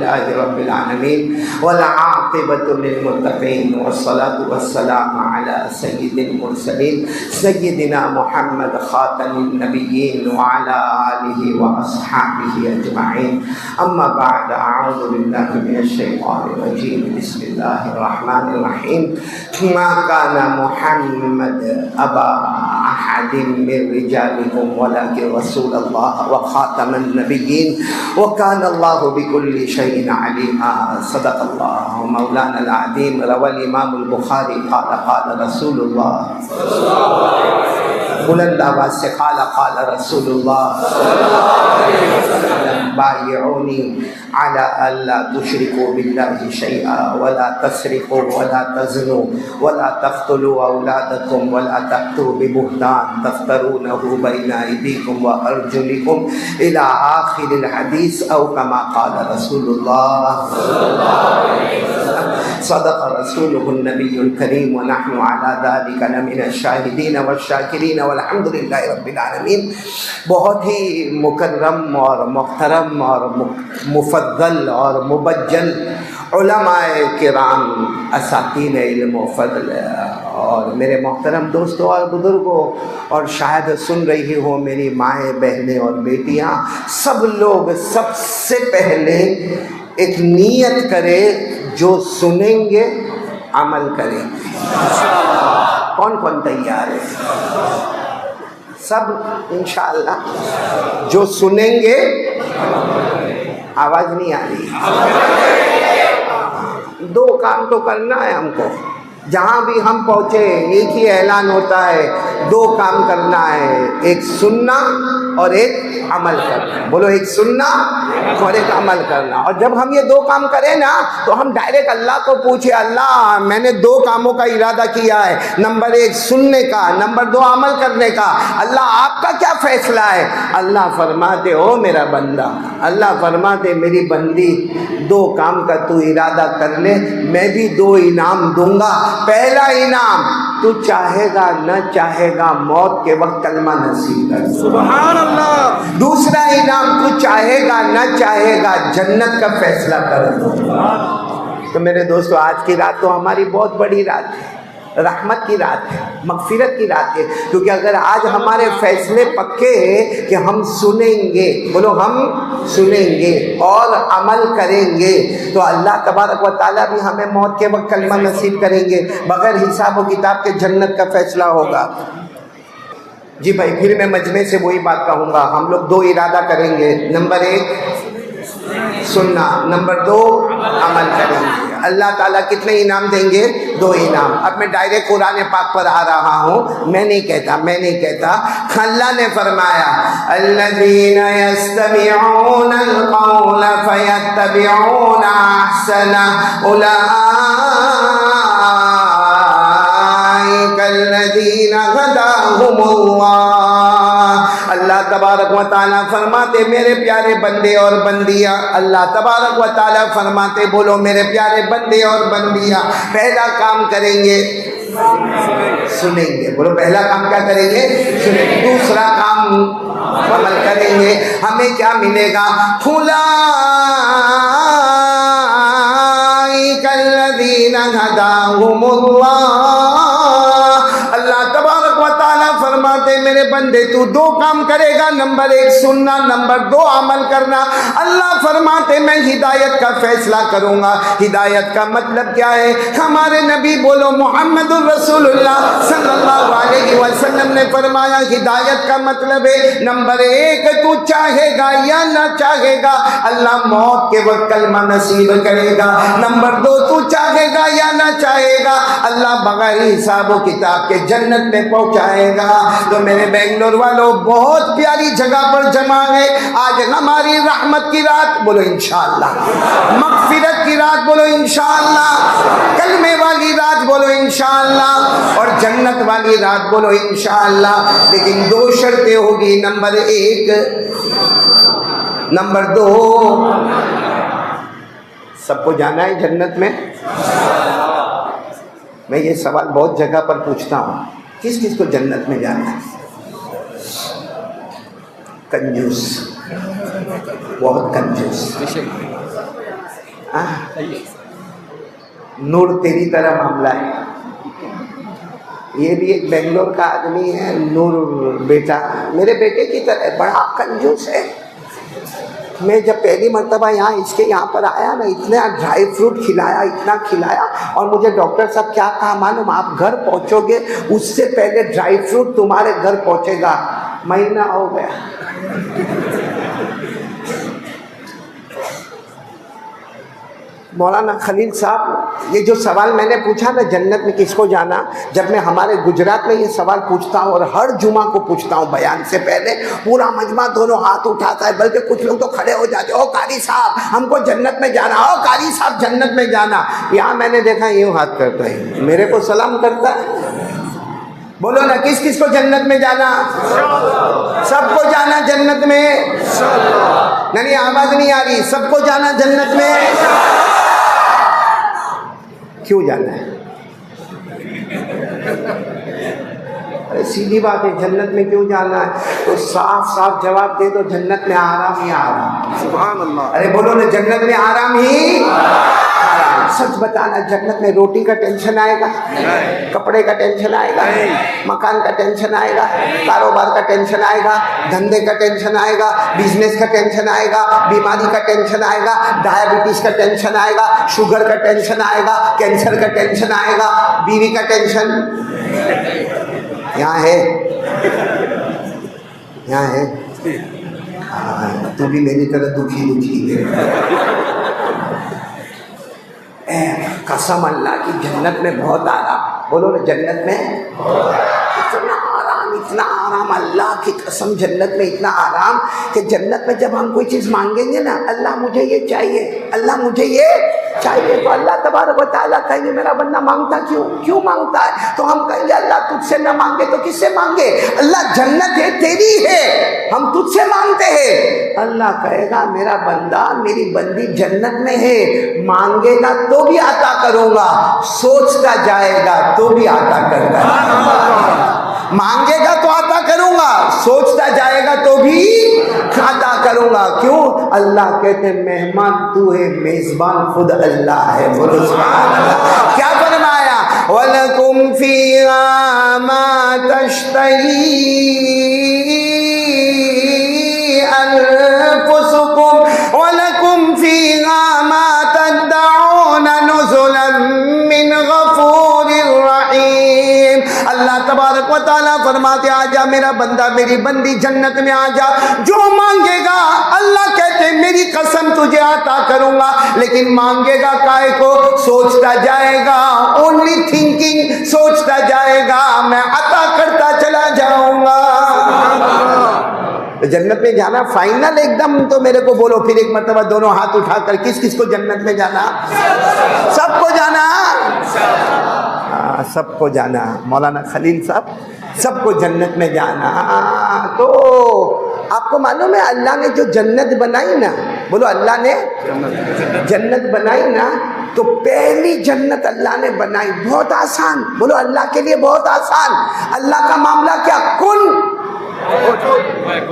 अल्हम्दुलिल्लाहि रब्बिल आलमीन वल आक़िबतु लिल मुत्तक़ीन वस्सलातु वस्सलामु अला सय्यिदिल मुरसलीन सय्यिदिना मुहम्मद ख़ातमिन नबिय्यीन व अला आलिहि व अस्हाबिहि अजमईन अम्मा बअद अऊज़ु बिल्लाहि मिनश शैतानिर रजीम बिस्मिल्लाहिर रहमानिर रहीम मा काना मुहम्मद अबा अहदिम मिन रिजालिकुम वलाकिन रसूलल्लाह व ख़ातमन नबिय्यीन व काना अल्लाहु बिकुल्लि शैइन अलीमा सदक़ल्लाहु मौलाना अज़ीम रवल इमामुल बुखारी क़ाला रसूलुल्लाह बुलंद आवाज़ से क़ाला रसूलुल्लाह बायिऊनी अला अल्ला तुशरिकू बिल्लाहि शैआ वला तसरिकू वला तज़नु वला तक़्तुलू औलादकुम वला तक़्तू बिबुहतान तफ़्तरूनहु बैना अयदीकुम व अर्जुलिकुम इला आखिरिल हदीस औ कमा क़ाला रसूलुल्लाह सदक़ रसूलुहुन नबियुल करीम व नहनु अला ज़ालिका लमिनश शाहिदीन वश्शाकिरीन वल्हम्दुलिल्लाहि रब्बिल आलमीन। बहुत ही मुकर्रम और मुहतरम और मुफद्दल और मुबज्जल उलमाए किराम असातीन इल्म व फ़ज़ल और मेरे मोहतरम दोस्तों और बुज़ुर्गों और शायद सुन रही हो मेरी माएँ बहनें और बेटियाँ, सब लोग सबसे पहले एक नियत करें जो सुनेंगे अमल करेंगे। कौन कौन तैयार है? सब इंशाअल्लाह जो सुनेंगे। आवाज़ नहीं आ रही। दो काम तो करना है हमको। जहाँ भी हम पहुँचे एक ही ऐलान होता है, दो काम करना है, एक सुनना और एक अमल करना। बोलो, एक सुनना और एक अमल करना। और जब हम ये दो काम करें ना तो हम डायरेक्ट अल्लाह को पूछे, अल्लाह मैंने दो कामों का इरादा किया है, नंबर एक सुनने का, नंबर दो अमल करने का। अल्लाह आपका क्या फैसला है? अल्लाह फरमाते, ओ मेरा बंदा, अल्लाह फरमाते मेरी बंदी, दो काम का तू इरादा कर ले, मैं भी दो इनाम दूंगा। पहला इनाम, तू चाहेगा न चाहेगा मौत के वक्त कलमा नसीब कर, सुभान अल्लाह। दूसरा इनाम, तू चाहेगा न चाहेगा जन्नत का फैसला कर दो। तो मेरे दोस्तों, आज की रात तो हमारी बहुत बड़ी रात है, रहमत की रात है, मगफिरत की रात है। क्योंकि अगर आज हमारे फैसले पक्के हैं कि हम सुनेंगे, बोलो हम सुनेंगे और अमल करेंगे, तो अल्लाह तबारक व तआला भी हमें मौत के वक्त कलमा नसीब करेंगे, बगैर हिसाब व किताब के जन्नत का फैसला होगा। जी भाई, फिर मैं मजमे से वही बात कहूँगा, हम लोग दो इरादा करेंगे, नंबर एक सुनना, नंबर दो अमल करेंगे। अल्लाह ताला कितने इनाम देंगे? दो इनाम। अब मैं डायरेक्ट कुरान पाक पर आ रहा हूँ, मैं नहीं कहता। अल्लाह ने फरमाया, अल्लज़ीना यस्तमिऊनल क़ौला फयत्तबिऊना अहसना उलाइकल्लज़ीना हदाहुमुल्लाह। अल्लाह तबारक व तआला फरमाते, मेरे प्यारे बंदे और बंदियाँ, अल्लाह तबारक व तआला फरमाते, बोलो मेरे प्यारे बंदे और बंदियाँ, पहला काम करेंगे सुनेंगे। बोलो, पहला काम क्या करेंगे? सुनेंगे। दूसरा काम अमल करेंगे। हमें क्या मिलेगा? उलाइकल्लज़ीना हदाहुमुल्लाह। अल्लाह तबारक व तआला फरमाते, मेरे बंदे तू दो काम करेगा, नंबर एक सुनना, नंबर दो अमल करना। अल्लाह फरमाते, मैं हिदायत का फैसला करूंगा। हिदायत का मतलब क्या है? हमारे नबी बोलो मुहम्मदुर रसूलुल्लाह सल्लल्लाहु अलैहि वसल्लम ने फरमाया, हिदायत का मतलब है नंबर एक, तू चाहेगा या ना चाहेगा अल्लाह मौत के वक्त कलमा नसीब करेगा। नंबर दो, तू चाहेगा या ना चाहेगा अल्लाह बगैर हिसाब व किताब के जन्नत में पहुंचाएगा। तो मेरे बेंगलोर वालों, बहुत प्यारी जगह पर जमा है। आज हमारी रहमत की रात, बोलो इंशाअल्लाह। मगफिरत की रात, बोलो इंशाअल्लाह। कलमे वाली रात, बोलो इंशाअल्लाह। और जन्नत वाली रात, बोलो इंशाअल्लाह। लेकिन दो शर्तें होगी, नंबर एक, नंबर दो। सबको जाना है जन्नत में? मैं ये सवाल बहुत जगह पर पूछता हूँ, किस किस को जन्नत में जाना है? कंजूस, बहुत कंजूस। नूर तेरी तरह मामला है। ये भी एक बेंगलोर का आदमी है, नूर बेटा, मेरे बेटे की तरह बड़ा कंजूस है। मैं जब पहली मर्तबा यहाँ इसके यहाँ पर आया ना, इतना ड्राई फ्रूट खिलाया, इतना खिलाया, और मुझे डॉक्टर साहब क्या कहा मालूम, आप घर पहुँचोगे उससे पहले ड्राई फ्रूट तुम्हारे घर पहुँचेगा। महीना हो गया। मौलाना खलील साहब, ये जो सवाल मैंने पूछा ना, जन्नत में किसको जाना, जब मैं हमारे गुजरात में ये सवाल पूछता हूँ और हर जुमा को पूछता हूँ बयान से पहले, पूरा मजमा दोनों हाथ उठाता है, बल्कि कुछ लोग तो खड़े हो जाते, ओ कारी साहब हमको जन्नत में जाना, ओ कारी साहब जन्नत में जाना। यहाँ मैंने देखा यूँ हाथ करता है, मेरे को सलाम करता है। बोलो ना, किस किस को जन्नत में जाना? सबको जाना जन्नत में। नहीं, आवाज नहीं आ रही। सबको जाना जन्नत में। क्यों जाना है? अरे सीधी बात है, जन्नत में क्यों जाना है? तो साफ साफ जवाब दे दो, जन्नत में आराम ही आराम। सुभान अल्लाह। अरे बोलो ना, जन्नत में आराम ही आराम। सच बताना, जन्नत में रोटी का टेंशन आएगा? कपड़े का टेंशन आएगा? मकान का टेंशन आएगा? कारोबार का टेंशन आएगा? धंधे का टेंशन आएगा? बिजनेस का टेंशन आएगा? बीमारी का टेंशन आएगा? डायबिटीज का टेंशन आएगा? शुगर का टेंशन आएगा? कैंसर का टेंशन आएगा? बीवी का टेंशन यहाँ है, यहाँ है। तू भी मेरी तरह दुखी दुखी है। कसम अल्लाह की, जन्नत में बहुत आराम। बोलो ना, जन्नत में इतना आराम, अल्लाह की कसम, जन्नत में इतना आराम कि जन्नत में जब हम कोई चीज़ मांगेंगे ना, अल्लाह मुझे ये चाहिए, अल्लाह मुझे ये चाहिए, तो अल्लाह तबारक व तआला कहेंगे मेरा बंदा मांगता क्यों मांगता है? तो हम कहेंगे अल्लाह तुझसे न मांगे तो किससे मांगे? अल्लाह जन्नत है तेरी है, हम तुझसे मांगते हैं। अल्लाह कहेगा मेरा बंदा मेरी बंदी जन्नत में है, मांगेगा तो भी आता करूँगा, सोचता जाएगा तो भी आता करूँगा। मांगेगा तो आता करूंगा, सोचता जाएगा तो भी आता करूंगा। क्यों? अल्लाह कहते मेहमान तू है, मेजबान खुद अल्लाह है। बोलो सुभान अल्लाह। क्या फरमाया? वलकुम फीहा मा तश्तही अनफुसुकुम वलकुम फीहा मा तदउन नुज़ुलन मिन गफूरिर रहीम। अल्लाह तबारक व तआला फरमाते आजा मेरा बंदा मेरी बंदी जन्नत में आजा, जो मांगेगा अल्लाह कहते मेरी कसम तुझे अता करूंगा, लेकिन मांगेगा काहे को? सोचता जाएगा, ओनली थिंकिंग, सोचता जाएगा, मैं अता करता चला जाऊंगा। जन्नत में जाना फाइनल एकदम, तो मेरे को बोलो फिर एक मर्तबा दोनों हाथ उठाकर, किस किस को जन्नत में जाना? सबको जाना, सबको जाना। मौलाना खलील साहब, सबको जन्नत में जाना। तो आपको मालूम है अल्लाह ने जो जन्नत बनाई ना, बोलो अल्लाह ने जन्नत बनाई ना, तो पहली जन्नत अल्लाह ने बनाई बहुत आसान। बोलो अल्लाह के लिए बहुत आसान। अल्लाह का मामला क्या? कुन,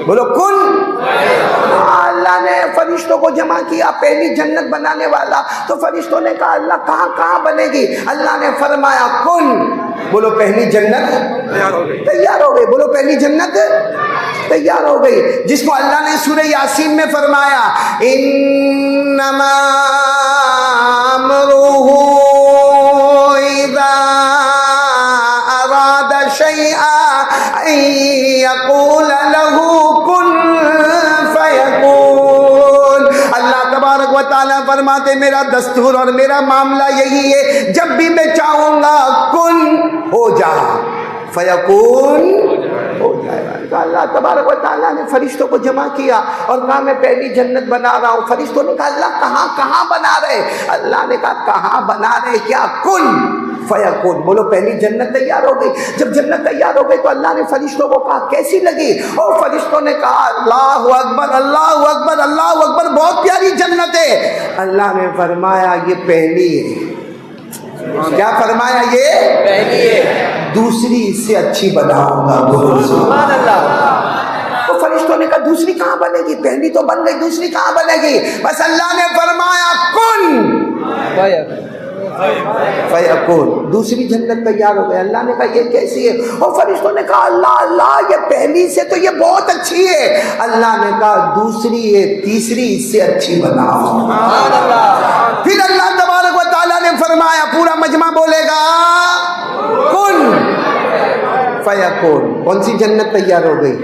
बोलो कुन। अल्लाह ने फरिश्तों को जमा किया, पहली जन्नत बनाने वाला, तो फरिश्तों ने कहा अल्लाह कहाँ कहाँ बनेगी? अल्लाह ने फरमाया कुन। बोलो पहली जन्नत तैयार हो गई। बोलो पहली जन्नत तैयार हो गई, जिसको अल्लाह ने सूरह यासीन में फरमाया इन्नमा अमरुहु इज़ा अरादा शैअन यक़ूल लहू कुन फयकून। अल्लाह तबारक व तआला फरमाते मेरा दस्तूर और मेरा मामला यही है, जब भी मैं चाहूँगा कुन हो जा, फयकून हो जाएगा। तो अल्लाह तबारक व तआला ने फरिश्तों को जमा किया और कहा मैं पहली जन्नत बना रहा हूँ। फरिश्तों ने कहा अल्लाह कहाँ कहाँ बना रहे? अल्लाह ने कहा कहाँ बना रहे क्या? कुन फयकून। बोलो पहली जन्नत तैयार हो गई। जब जन्नत तैयार हो गई तो अल्लाह ने फरिश्तों को कहा कैसी लगी? और फरिश्तों ने कहा अल्लाहु अकबर अल्लाहु अकबर अल्लाहु अकबर, बहुत प्यारी जन्नत है। अल्लाह ने फरमाया ये पहली है। क्या फरमाया? ये पहली है, दूसरी इससे अच्छी बनाऊंगा। सुभान अल्लाह। तो फरिश्तों ने कहा दूसरी कहाँ बनेगी? पहली तो बन गई, दूसरी कहाँ बनेगी? बस अल्लाह ने फरमाया कुन फयकून, दूसरी जन्नत तैयार हो गई। अल्लाह ने कहा ये कैसी है? और फरिश्तों ने कहा अल्लाह अल्लाह ये पहली से तो ये बहुत अच्छी है। अल्लाह ने कहा दूसरी है, तीसरी इससे अच्छी बनाओ। फिर अल्लाह तबारक व तआला ने फरमाया, पूरा मजमा बोलेगा कुन फयकून। कौन सी जन्नत तैयार हो गई?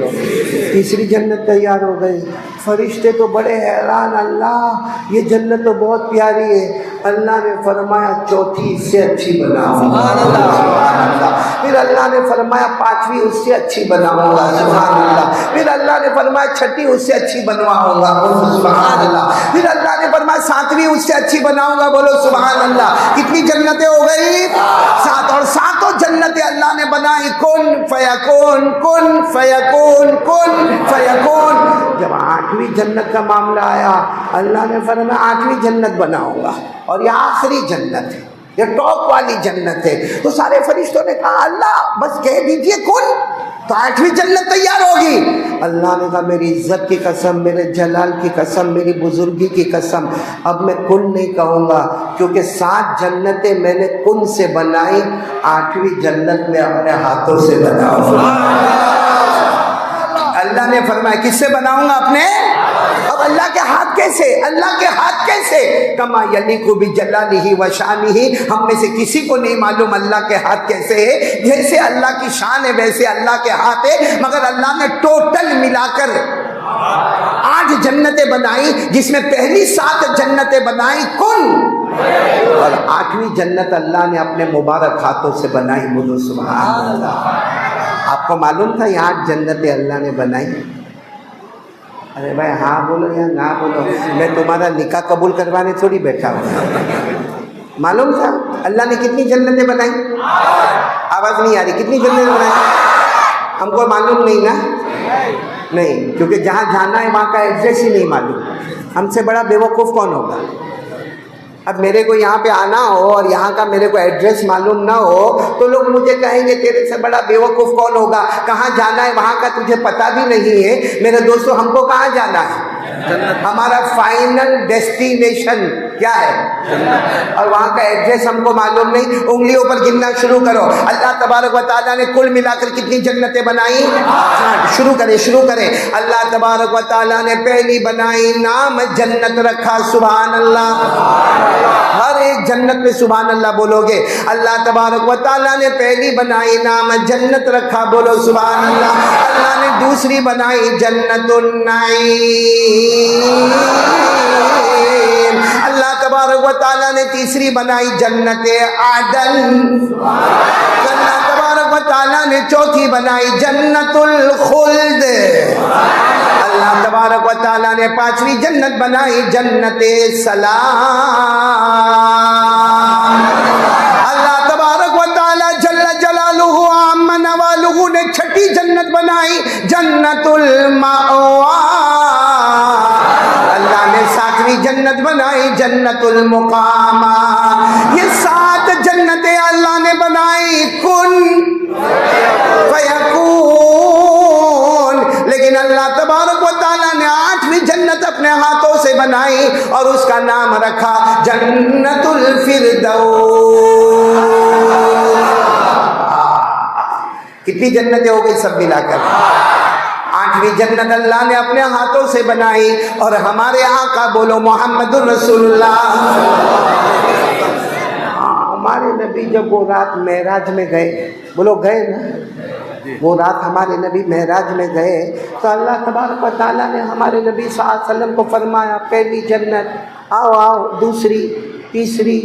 तीसरी जन्नत तैयार हो गई। फरिश्ते तो बड़े हैरान, अल्लाह ये जन्नत तो बहुत प्यारी है। अल्लाह ने फरमाया चौथी इससे अच्छी बनाऊंगा। फिर अल्लाह ने फरमाया पांचवी उससे अच्छी बनाऊंगा। सुभान अल्लाह। फिर अल्लाह ने फरमाया छठी उससे अच्छी बनवाऊंगा। सुभान अल्लाह। फिर अल्लाह ने फरमाया सातवीं उससे अच्छी बनाऊंगा। बोलो सुभान अल्लाह। कितनी जन्नतें हो गई? सात। और सातों जन्नतें अल्लाह ने बनाई कुन फयकून, कुन फयकून, कुन फयकून। जब आठवीं जन्नत का मामला आया, अल्लाह ने फरमाया आठवीं जन्नत बनाऊंगा और यह आखिरी जन्नत है, ये टॉप वाली जन्नत है। तो सारे फरिश्तों ने कहा अल्लाह बस कह दीजिए कुन, तो आठवीं जन्नत तैयार होगी। अल्लाह ने कहा मेरी इज्जत की कसम, मेरे जलाल की कसम, मेरी बुजुर्गी की कसम, अब मैं कुन नहीं कहूँगा, क्योंकि 7 जन्नतें मैंने कुन से बनाई, 8वीं जन्नत में अपने हाथों से बनाऊंगा। अल्लाह ने फरमाया किससे बनाऊंगा? अपने। अब अल्लाह के हाथ कैसे? अल्लाह के हाथ कैसे? कमा यलीकु बिजलालिही व शानिही। हम में से किसी को नहीं मालूम अल्लाह के हाथ कैसे है। जैसे अल्लाह की शान है वैसे अल्लाह के हाथ है, मगर अल्लाह ने टोटल मिलाकर 8 जन्नतें बनाई, जिसमें पहली 7 जन्नतें बनाई कुन, और 8वीं जन्नत अल्लाह ने अपने मुबारक हाथों से बनाई। बोलो सुभान अल्लाह। आपको मालूम था ये 8 जन्नतें अल्लाह ने बनाई? अरे भाई हाँ बोलो या ना बोलो, मैं तुम्हारा निकाह कबूल करवाने थोड़ी बैठा हूँ। मालूम था अल्लाह ने कितनी जन्नतें बनाई? आवाज़ नहीं आ रही। कितनी जन्नतें बनाई? हमको मालूम नहीं ना? नहीं, क्योंकि जहाँ जाना है वहाँ का एड्रेस ही नहीं मालूम। हमसे बड़ा बेवकूफ़ कौन होगा? अब मेरे को यहाँ पे आना हो और यहाँ का मेरे को एड्रेस मालूम ना हो तो लोग मुझे कहेंगे तेरे से बड़ा बेवकूफ़ कौन होगा? कहाँ जाना है वहाँ का तुझे पता भी नहीं है। मेरे दोस्तों हमको कहाँ जाना है? हमारा फाइनल डेस्टिनेशन क्या है? और वहाँ का एड्रेस हमको मालूम नहीं। उंगलियों पर गिनना शुरू करो। अल्लाह तबारक व तआला ने कुल मिलाकर कितनी जन्नतें बनाई? शुरू करें। अल्लाह तबारक व तआला ने पहली बनाई, नाम जन्नत रखा। सुभान अल्लाह। हर एक जन्नत में सुभान अल्लाह बोलोगे। अल्लाह तबारक व तआला ने पहली बनाई, नाम जन्नत रखा। बोलो सुभान अल्लाह। अल्लाह ने दूसरी बनाई जन्नतुन नईम। अल्लाह तबारक व तआला ने तीसरी बनाई जन्नते आदन। अल्लाह तबारक व तआला ने चौथी बनाई जन्नतुल खुल्द। अल्लाह तबारक व तआला ने 5वीं जन्नत बनाई जन्नते सलाम। अल्लाह तबारक व तआला जल्ल जलालुहु अम्मा नवालुहु ने 6ठी जन्नत बनाई जन्नतुल मावा। अल्लाह ने 7वीं जन्नत बनाई जन्नतुल मुकामा। ये 7 जन्नतें अल्लाह ने बनाई कुन फयकून। लेकिन अल्लाह तबारक व तआला ने 8वीं जन्नत अपने हाथों से बनाई और उसका नाम रखा जन्नतुल फिरदौस। कितनी जन्नतें हो गई सब मिलाकर? 8वीं जन्नत अल्लाह ने अपने हाथों से बनाई। और हमारे आका बोलो मोहम्मदुर रसूलुल्लाह। हमारे नबी जब वो रात मेराज में गए, बोलो गए ना, वो रात हमारे नबी मेराज में गए तो अल्लाह तबारक व तआला ने हमारे नबी सल्लल्लाहु अलैहि वसल्लम को फरमाया पहली जन्नत आओ आओ, दूसरी, तीसरी,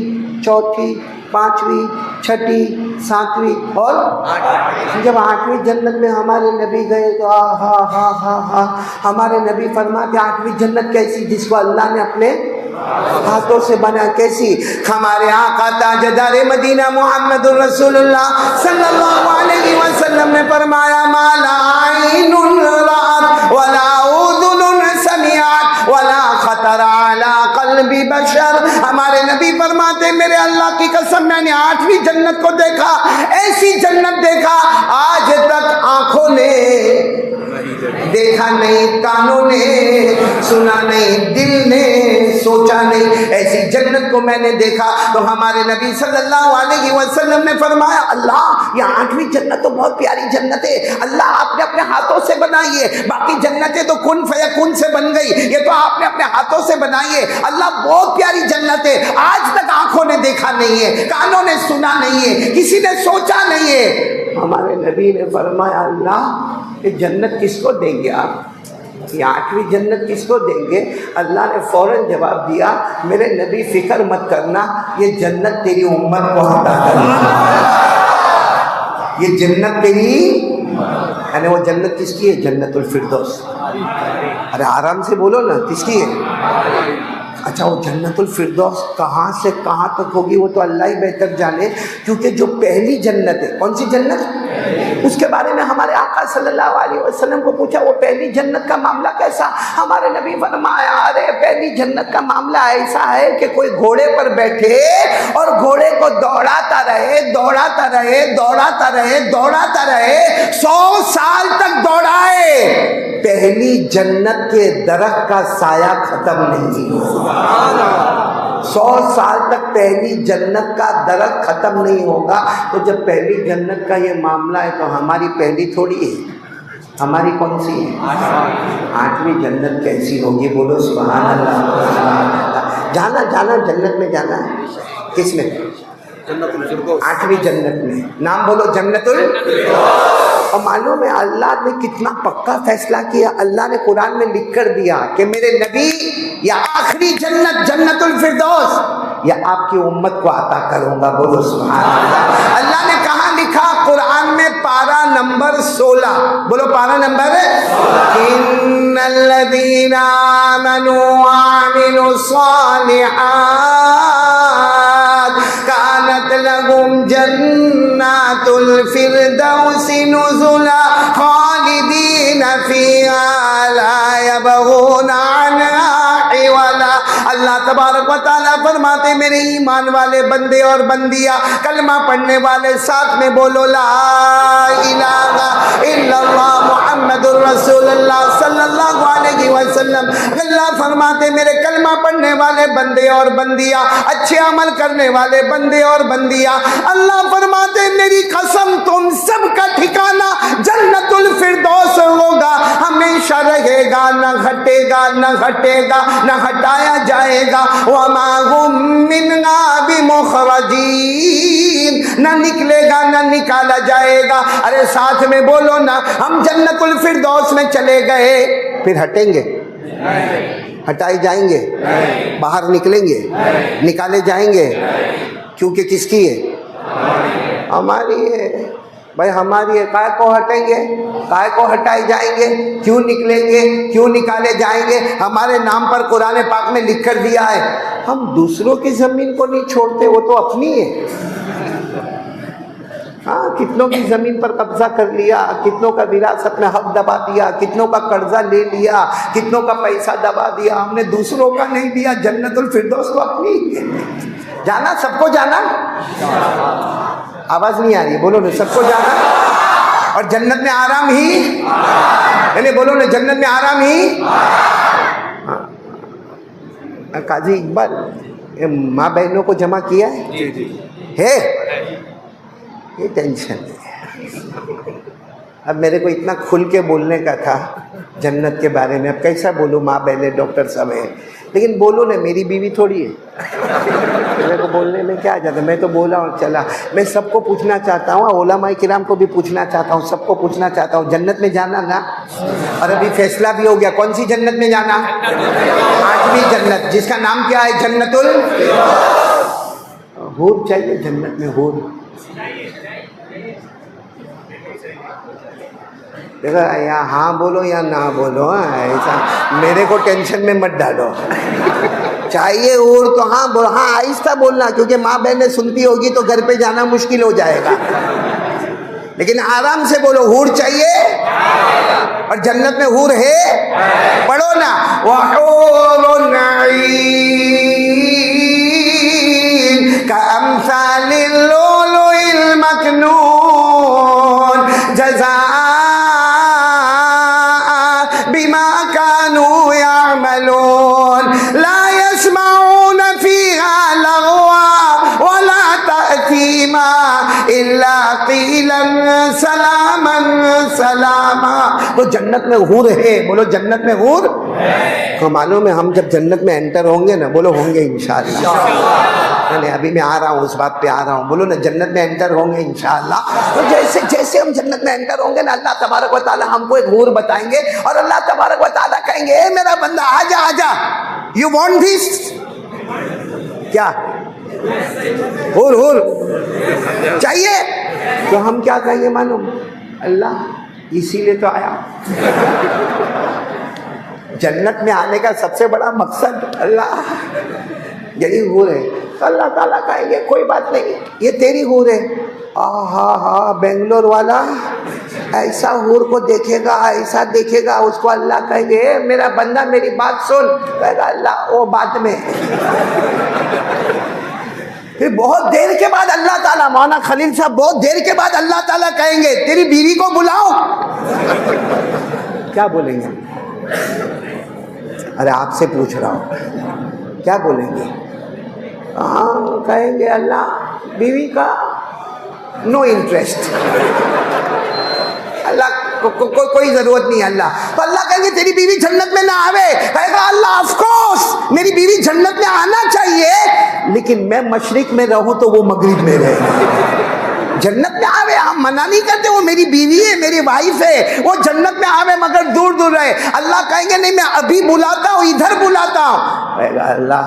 चौथी, 5वीं, 6ठी, 7वीं और 8वीं। जब 8वीं जन्नत में हमारे नबी गए तो हा हमारे नबी फरमाते 8वीं जन्नत कैसी जिसको अल्लाह ने अपने हाथों से बना? कैसी? हमारे आका ताजदार मदीना मुहम्मदुर रसूलुल्लाह सल्लल्लाहु अलैहि वसल्लम ने फरमाया माला आइनुन रात वला उज़ुनुन समिअत वला खतर अला क़ल्बि बशर। हमारे नबी फरमाते मेरे अल्लाह की कसम मैंने 8वीं जन्नत को देखा, ऐसी जन्नत देखा आज तक आंखों ने देखा नहीं कानों ने, सुना नहीं दिल ने, सोचा नहीं ऐसी जन्नत को मैंने देखा। तो हमारे नबी सल्लल्लाहु अलैहि वसल्लम ने फरमाया, अल्लाह ये 8वीं जन्नत तो बहुत प्यारी जन्नत है, अल्लाह आपने अपने हाथों से बनाई है, बाकी जन्नतें तो कुन फयकुन से बन गई, ये तो आपने अपने हाथों से बनाई है, अल्लाह बहुत प्यारी जन्नत है, आज तक आंखों ने देखा नहीं है, कानों ने सुना नहीं है, किसी ने सोचा नहीं है। हमारे नबी ने फरमाया, अल्लाह ये जन्नत किसको देंगे आप, ये 8वीं जन्नत किसको देंगे? अल्लाह ने फौरन जवाब दिया, मेरे नबी फिक्र मत करना, ये जन्नत तेरी उम्मत को अता करना, ये जन्नत तेरी, यानी वो जन्नत किसकी है? जन्नतुल फिरदौस। अरे आराम से बोलो ना, किसकी है? अच्छा, वो जन्नतुल फिरदौस कहाँ से कहाँ तक होगी वो तो अल्लाह ही बेहतर जाने, क्योंकि जो पहली जन्नत है, कौन सी जन्नत, उसके बारे में हमारे आका सल्लल्लाहु अलैहि वसल्लम को पूछा, वो पहली जन्नत का मामला कैसा? हमारे नबी फरमाया, अरे पहली जन्नत का मामला ऐसा है कि कोई घोड़े पर बैठे और घोड़े को दौड़ाता रहे, दौड़ाता रहे, दौड़ाता रहे, दौड़ाता रहे, 100 साल तक दौड़ाए, पहली जन्नत के दरख्त का साया खत्म नहीं होगा। 100 साल तक पहली जन्नत का दरख्त खत्म नहीं होगा। तो जब पहली जन्नत का ये मामला है तो हमारी पहली थोड़ी है, हमारी कौन सी है? 8वीं जन्नत कैसी होगी? बोलो सुभान अल्लाह। जाना जाना जन्नत में जाना है, किसमें? 8वीं जन्नत में। नाम बोलो, जन्नतुल। और मालूम है अल्लाह ने कितना पक्का फैसला किया, अल्लाह ने कुरान में लिख कर दिया कि मेरे नबी या आखिरी जन्नत जन्नतुल फिरदौस या आपकी उम्मत को अता करूंगा। बोलो सुभान अल्लाह। अल्लाह ने कहाँ लिखा? कुरान में पारा नंबर 16। बोलो पारा नंबर 16। इन्नल्लज़ीना आमनू व अमिलुस सालिहात कानत लहुम जन्नातुल फिरदौसी नुज़ुला खालिदीना फ़ीहा ला यबगूना अन्हा हिवला। अल्लाह तबारक व तआला फरमाते, मेरे ईमान वाले बंदे और बंदियाँ, कलमा पढ़ने वाले साथ में बोलो ला इलाहा इल्लल्लाह मुहम्मदुर रसूलुल्लाह सल्लल्लाहु अलैहि वसल्लम। अल्लाह फरमाते, मेरे कलमा पढ़ने वाले बंदे और बंदियाँ, अच्छे अमल करने वाले बंदे और बंदियाँ, अल्लाह फरमाते मेरी कसम तुम सबका ठिकाना जन्नतुल फिरदौस होगा, हमेशा रहेगा, न घटेगा, न घटेगा, न हटाया जाएगा। वमा हुम मिन्हा बिमुखरजीन, न निकलेगा न निकाला जाएगा। अरे साथ में बोलो ना, हम जन्नतुल फिरदौस में चले गए फिर हटेंगे? हटाए जाएंगे? बाहर निकलेंगे? निकाले जाएंगे? क्योंकि किसकी है? हमारी है भाई, हमारी है। काय को हटेंगे? काय को हटाए जाएंगे? क्यों निकलेंगे? क्यों निकाले जाएंगे? हमारे नाम पर कुरान पाक में लिख कर दिया है, हम दूसरों की जमीन को नहीं छोड़ते, वो तो अपनी है। हाँ, कितनों की जमीन पर कब्जा कर लिया, कितनों का विरासत में हक दबा दिया, कितनों का कर्जा ले लिया, कितनों का पैसा दबा दिया, हमने दूसरों का नहीं दिया। जन्नतुल फिरदौस तो अपनी है। जाना सबको, जाना, आवाज नहीं आ रही, बोलो ना, सबको जाना। और जन्नत में आराम ही, यानी बोलो ना, जन्नत में आराम ही। हाँ, काजी इकबाल माँ बहनों को जमा किया है? ये टेंशन है। अब मेरे को इतना खुल के बोलने का था जन्नत के बारे में, अब कैसा बोलूँ? माँ बहने डॉक्टर सब है, लेकिन बोलो ना, मेरी बीवी थोड़ी है, मेरे को बोलने में क्या जाता। मैं तो बोला और चला। मैं सबको पूछना चाहता हूँ, उलमाए किराम को भी पूछना चाहता हूँ, सबको पूछना चाहता हूँ, जन्नत में जाना ना? और अभी फैसला भी हो गया, कौन सी जन्नत में जाना? 8वीं जन्नत, जिसका नाम क्या है? जन्नतुल हूर। चाहिए जन्नत में हूर। देखो, या हाँ बोलो या ना बोलो, ऐसा मेरे को टेंशन में मत डालो। चाहिए हूर तो हाँ बोलो, हाँ आहिस्ता बोलना, क्योंकि माँ बहनें सुनती होगी तो घर पे जाना मुश्किल हो जाएगा। लेकिन आराम से बोलो, हूर चाहिए। और जन्नत में हूर है, पढ़ो ना, वहूरुन ईन कअम्सालिल लुलुइल मकनून जज़ाअन सलामन सलामा। तो जन्नत में हूर है, बोलो जन्नत में हूर। तो मालूम है हम जब जन्नत में एंटर होंगे ना, बोलो होंगे इंशाअल्लाह। नहीं अभी मैं आ रहा हूँ, उस बात पे आ रहा हूँ। बोलो ना जन्नत में एंटर होंगे इंशाअल्लाह। तो जैसे जैसे हम जन्नत में एंटर होंगे ना, अल्लाह तबारक व तआला हमको एक हूर बताएंगे और अल्लाह तबारक व तआला कहेंगे, ए मेरा बंदा आजा आजा, यू वांट दिस, क्या हूर हूर चाहिए? तो हम क्या कहेंगे मालूम? अल्लाह इसीलिए तो आया। जन्नत में आने का सबसे बड़ा मकसद अल्लाह यही हूर है। तो अल्लाह ताला कहेंगे कोई बात नहीं, ये तेरी हूर है। हा बेंगलोर वाला ऐसा हूर को देखेगा, ऐसा देखेगा, उसको अल्लाह कहेंगे मेरा बंदा मेरी बात सुन। कहेगा अल्लाह वो बात में। फिर बहुत देर के बाद अल्लाह ताला, मौलाना खलील साहब, बहुत देर के बाद अल्लाह ताला कहेंगे तेरी बीवी को बुलाओ। क्या बोलेंगे? अरे आपसे पूछ रहा हूँ, क्या बोलेंगे? हाँ कहेंगे अल्लाह बीवी का नो इंटरेस्ट, अल्लाह कोई जरूरत नहीं अल्लाह। तो अल्लाह कहेंगे तेरी बीवी जन्नत में ना आवे। कहेगा अल्लाह ऑफ कोर्स मेरी बीवी जन्नत में आना चाहिए, लेकिन मैं मशरिक में रहूं तो वो मगरिब में रहे। जन्नत में आवे हम मना नहीं करते, वो मेरी बीवी है, मेरी वाइफ है, वो जन्नत में आवे मगर दूर दूर रहे। अल्लाह कहेंगे नहीं मैं अभी बुलाता हूँ, इधर बुलाता हूँ। कहेगा अल्लाह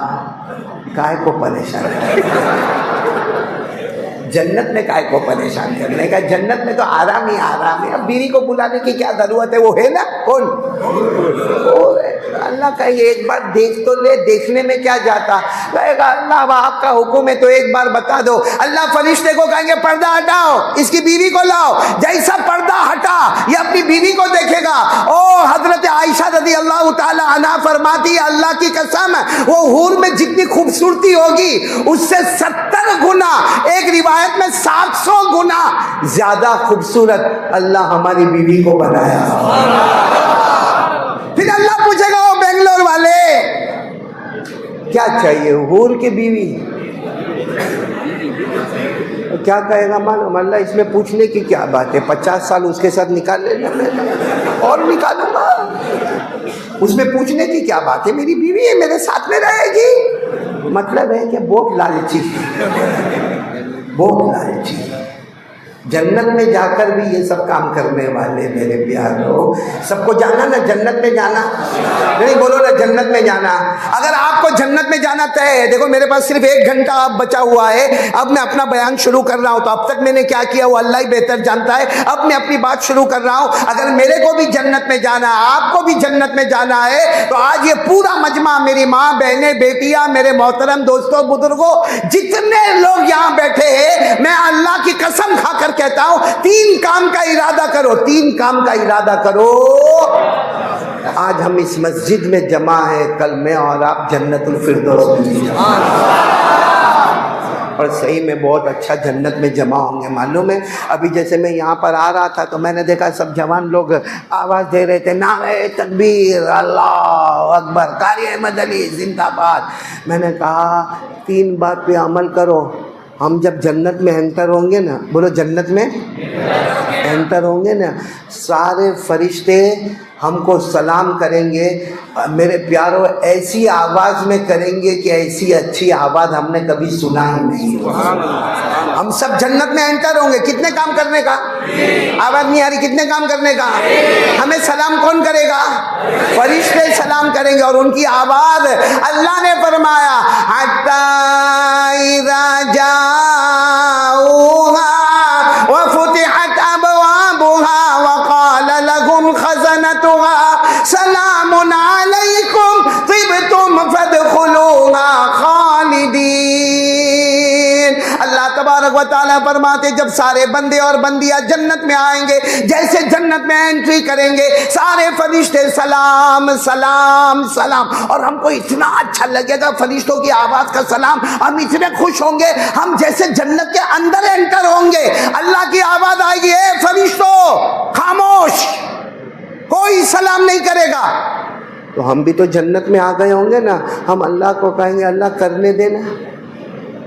काहे को परेशान है? जन्नत में काहे को परेशान करने का? जन्नत में तो आराम ही आराम है। अब बीवी को बुलाने की क्या जरूरत है? वो है ना कौन? अल्लाह कहेंगे एक बार देख तो ले, देखने में क्या जाता? कहेगा अल्लाह आपका हुक्म है तो एक बार बता दो। अल्लाह फरिश्ते को कहेंगे पर्दा हटाओ, इसकी बीवी को लाओ। जैसा पर्दा हटा ये अपनी बीवी को देखेगा। ओ हजरत आयशा रज़ी अल्लाह ताला अन्हा फरमाती है अल्लाह की कसम वो हूर में जितनी खूबसूरती होगी उससे 70 गुना, एक रिवायत में 700 गुना ज्यादा खूबसूरत अल्लाह हमारी बीवी को बनाया। फिर अल्लाह पूछेगा वो बेंगलोर वाले क्या चाहिए? हूर की बीवी। क्या कहेगा मालूम? अल्लाह इसमें पूछने की क्या बात है? 50 साल उसके साथ निकाल लेना और निकालूंगा, उसमें पूछने की क्या बात है? मेरी बीवी है, मेरे साथ में रहेगी। मतलब है कि बहुत लालची, बहुत लालची। जन्नत में जाकर भी ये सब काम करने वाले मेरे प्यारों, सबको जाना ना जन्नत में जाना? नहीं बोलो ना जन्नत में जाना। अगर आपको जन्नत में जाना तय है, देखो मेरे पास सिर्फ 1 घंटा अब बचा हुआ है, अब मैं अपना बयान शुरू कर रहा हूँ। तो अब तक मैंने क्या किया वो अल्लाह ही बेहतर जानता है। अब मैं अपनी बात शुरू कर रहा हूँ। अगर मेरे को भी जन्नत में जाना है, आपको भी जन्नत में जाना है, तो आज ये पूरा मजमा, मेरी माँ बहनें बेटियां, मेरे मोहतरम दोस्तों बुजुर्गों, जितने लोग यहाँ बैठे हैं, मैं अल्लाह की कसम खाकर कहता हूं 3 काम का इरादा करो, 3 काम का इरादा करो। आज हम इस मस्जिद में जमा है, कल मैं और आप जन्नतुल फिरदौस में और सही में बहुत अच्छा जन्नत में जमा होंगे। मालूम है अभी जैसे मैं यहाँ पर आ रहा था तो मैंने देखा सब जवान लोग आवाज़ दे रहे थे नारे तकबीर, अल्लाह अकबर, कारी अहमद अली जिंदाबाद। मैंने कहा 3 बात पे अमल करो, हम जब जन्नत में एंटर होंगे ना, बोलो जन्नत में एंटर होंगे ना, सारे फरिश्ते हमको सलाम करेंगे। मेरे प्यारों ऐसी आवाज़ में करेंगे कि ऐसी अच्छी आवाज़ हमने कभी सुना ही नहीं। हम सब जन्नत में एंटर होंगे। कितने काम करने का? आवाज़ नहीं आ रही? कितने काम करने का? हमें सलाम कौन करेगा? फरिश्ते सलाम करेंगे और उनकी आवाज़ अल्लाह ने फरमाया हत्ता इज़ा जाऊहा व फुतिहत अबवाबुहा व क़ाल लहुम खज़नतुहा सलामुन अलैकुम तिबतुम फदखुलूहा खालिदीन। अल्लाह तबारक व तआला फरमाते जब सारे बंदे और बंदियां जन्नत में आएंगे, जैसे जन्नत में एंट्री करेंगे सारे फरिश्ते सलाम सलाम सलाम, और हमको इतना अच्छा लगेगा फरिश्तों की आवाज़ का सलाम। हम इतने खुश होंगे, हम जैसे जन्नत के अंदर एंटर होंगे अल्लाह की आवाज़ आएगी ए फरिश्तों खामोश, कोई सलाम नहीं करेगा। तो हम भी तो जन्नत में आ गए होंगे ना, हम अल्लाह को कहेंगे अल्लाह करने देना,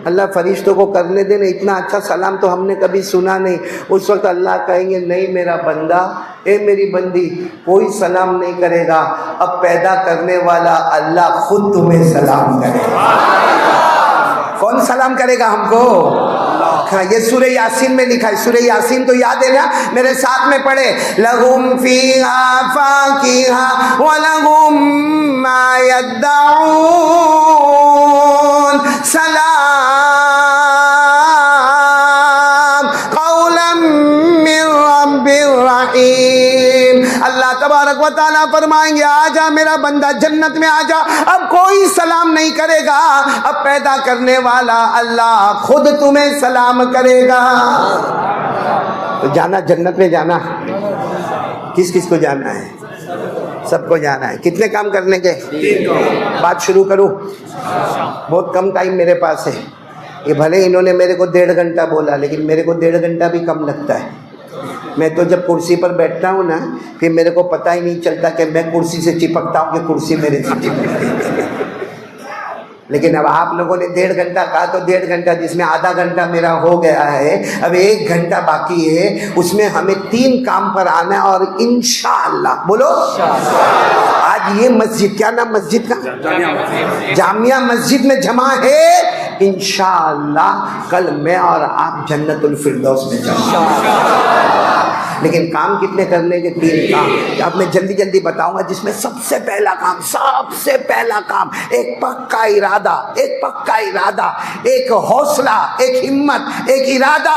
अल्लाह फरिश्तों को करने देने, इतना अच्छा सलाम तो हमने कभी सुना नहीं। उस वक्त अल्लाह कहेंगे नहीं मेरा बंदा, ए मेरी बंदी, कोई सलाम नहीं करेगा, अब पैदा करने वाला अल्लाह खुद तुम्हें सलाम करेगा। कौन सलाम करेगा हमको? हाँ, ये सूरह यासीन में लिखा है। सूरह यासीन तो याद है ना, मेरे साथ में पढ़े। लहुम फीहा फाकीहा व लहुम मा यद्दऊन सलाम कौलन मिन रब्बिर रहीम। अल्लाह तबारक व तआला फरमाएंगे आजा मेरा बंदा, जन्नत में आजा, अब कोई सलाम नहीं करेगा, अब पैदा करने वाला अल्लाह खुद तुम्हें सलाम करेगा। तो जाना, जन्नत में जाना, किस किस को जाना है? सबको जाना है। कितने काम करने के? बात शुरू करूं? बहुत कम टाइम मेरे पास है। ये भले इन्होंने मेरे को 1.5 घंटा बोला, लेकिन मेरे को 1.5 घंटा भी कम लगता है। मैं तो जब कुर्सी पर बैठता हूँ ना, फिर मेरे को पता ही नहीं चलता कि मैं कुर्सी से चिपकता हूँ कि कुर्सी मेरे से चिपकती है। लेकिन अब आप लोगों ने 1.5 घंटा कहा, तो 1.5 घंटा जिसमें आधा घंटा मेरा हो गया है, अब 1 घंटा बाकी है, उसमें हमें 3 काम पर आना है। और इंशाअल्लाह, बोलो आज ये मस्जिद, क्या नाम मस्जिद का? जामिया मस्जिद में जमा है। इंशाअल्लाह कल मैं और आप जन्नतुल फिरदौस में जमा। लेकिन काम कितने करने के? 3 काम। अब मैं जल्दी जल्दी बताऊंगा, जिसमें सबसे पहला काम, एक पक्का इरादा, एक हौसला, एक हिम्मत, एक इरादा।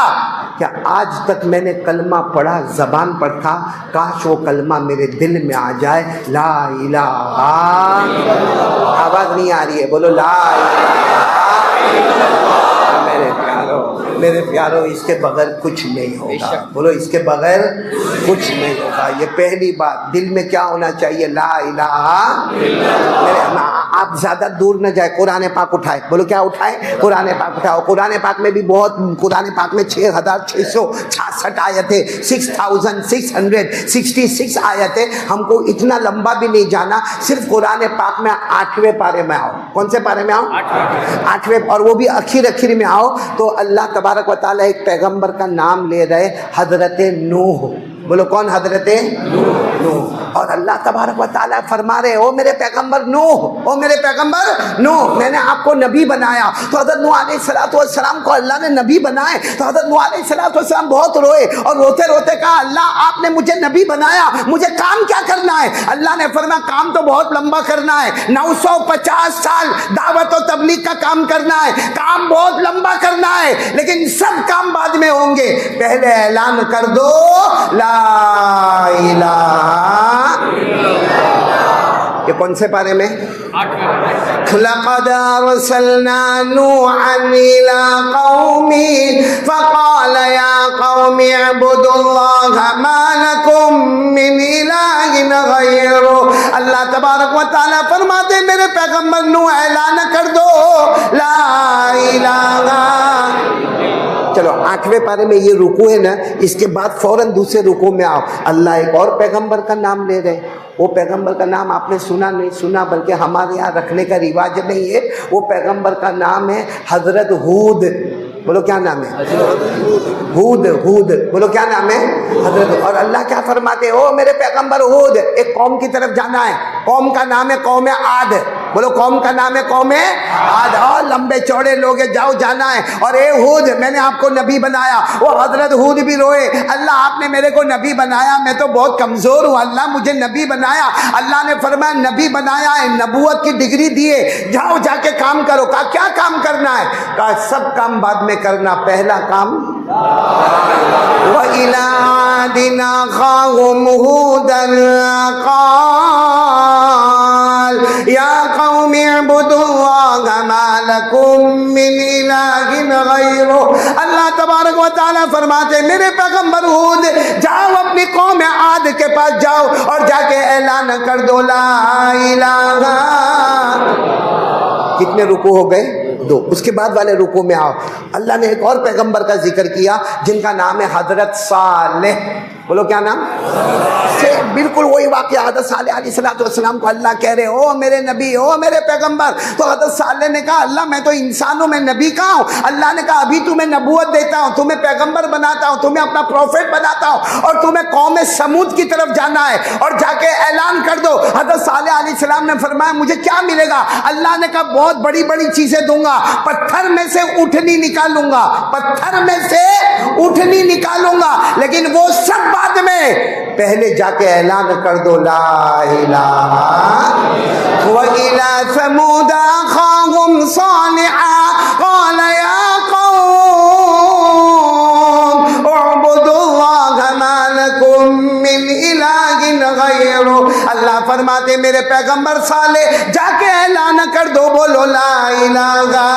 क्या आज तक मैंने कलमा पढ़ा, जबान पर था, काश वो कलमा मेरे दिल में आ जाए। ला इलाहा, आवाज नहीं आ रही है, बोलो ला इलाहा। मेरे प्यारों, इसके बगैर कुछ नहीं होगा। बोलो इसके बगैर कुछ नहीं होगा। ये पहली बात। दिल में क्या होना चाहिए? ला इलाहा। आप ज्यादा दूर न जाए, कुरान पाक उठाए। बोलो क्या उठाए? कुरान पाक उठाओ। कुरान पाक में भी बहुत, कुरान पाक में 6666 आयतें, 6666 आयतें। हमको इतना लंबा भी नहीं जाना, सिर्फ कुरान पाक में 8वें पारे में आओ। कौन से पारे में आओ? 8वें, और वो भी आखिर में आओ तो अल्लाह तबारक व तआला एक पैगंबर का नाम ले रहे, हजरत नूह। बोलो कौन? हजरत नूह। और अल्लाह तबारक व तआला फरमा रहे, ओ मेरे पैगंबर नूह, मैंने आपको नबी बनाया। तो हजरत नूह अलैहिस्सलाम को अल्लाह ने नबी बनाए। तो हजरत नूह अलैहिस्सलाम बहुत रोए, और रोते रोते कहा अल्लाह आपने मुझे नबी बनाया, मुझे काम क्या करना है? अल्लाह ने फरमाया काम तो बहुत लंबा करना है, 950 साल दावत और तबलीग का काम करना है, काम बहुत लंबा करना है, लेकिन सब काम बाद में होंगे। पहले ऐलान कर दो ला इलाहा। ये कौन से पारे में? लक़द अरसलना नूहन इला क़ौमी फ़क़ाल या क़ौमी अब्दुल्लाह मा लकुम मिन इलाहिन ग़ैरुहु। अल्लाह तबारक व तआला फरमाते मेरे पैगंबर नूह ऐलान कर दो ला इलाहा। चलो 8वें पारे में ये रुकू है ना, इसके बाद फौरन दूसरे रुकू में आओ। अल्लाह एक और पैगंबर का नाम ले रहे। वो पैगंबर का नाम आपने सुना नहीं सुना, बल्कि हमारे यहाँ रखने का रिवाज नहीं है। वो पैगंबर का नाम है हजरत हूद। बोलो क्या नाम है? हूद। बोलो क्या नाम है? हजरत। और अल्लाह क्या फरमाते? ओ मेरे पैगंबर हूद, एक कौम की तरफ जाना है। कौम का नाम है कौम आद। बोलो कौम का नाम है कौम आद। और लंबे चौड़े लोग जाओ, जाना है। और ए हूद, मैंने आपको नबी बनाया। वो हजरत हूद भी रोए, अल्लाह आपने मेरे को नबी बनाया, मैं तो बहुत कमजोर हूँ, अल्लाह मुझे नबी बनाया। अल्लाह ने फरमाया नबी बनाया है, नबूवत की डिग्री दिए, जाओ जाके काम करो। कहा क्या काम करना है? कहा सब काम बाद में करना, पहला काम व इला दिना ख़ाहुम हूदन क़ाल या क़ौमी अब्दुल्लाह मा लकुम मिन इलाहिन ग़ैरुहु। अल्लाह तबारक व तआला फरमाते मेरे पैगंबर हूद जाओ अपनी कौम आद के पास जाओ और जाके ऐलान कर दो ला इलाहा। कितने रुकू हो गए? 2। उसके बाद वाले रुकू में आओ। अल्लाह ने एक और पैगंबर का जिक्र किया जिनका नाम है हजरत सालेह। बोलो क्या नाम से, बिल्कुल वही वाक़या हज़रत सालेह अलैहिस्सलाम को अल्लाह कह रहे ओ मेरे नबी, ओ मेरे पैगंबर। तो हज़रत सालेह ने कहा अल्लाह मैं तो इंसान हूँ, मैं नबी का हूँ। अल्लाह ने कहा अभी तुम्हें नबूवत देता हूँ, तुम्हें पैगंबर बनाता हूँ, तुम्हें अपना प्रॉफिट बनाता हूँ, और तुम्हें कौम समूद की तरफ जाना है और जाके ऐलान कर दो। हज़रत सालेह अलैहिस्सलाम ने फरमाया मुझे क्या मिलेगा? अल्लाह ने कहा बहुत बड़ी बड़ी चीजें दूंगा, पत्थर में से ऊँटनी निकालूंगा, पत्थर में से ऊँटनी निकालूंगा, लेकिन वो सब बाद में, पहले जाके ऐलान कर दो ला इलाहा व इला समूद अखाहुम सालिहा क़ाल या क़ौम उअ्बुदुल्लाह मा लकुम मिन इलाहिन गैरुहु। अल्लाह फरमाते मेरे पैगंबर सालेह जाके ऐलान कर दो, बोलो ला इलाहा।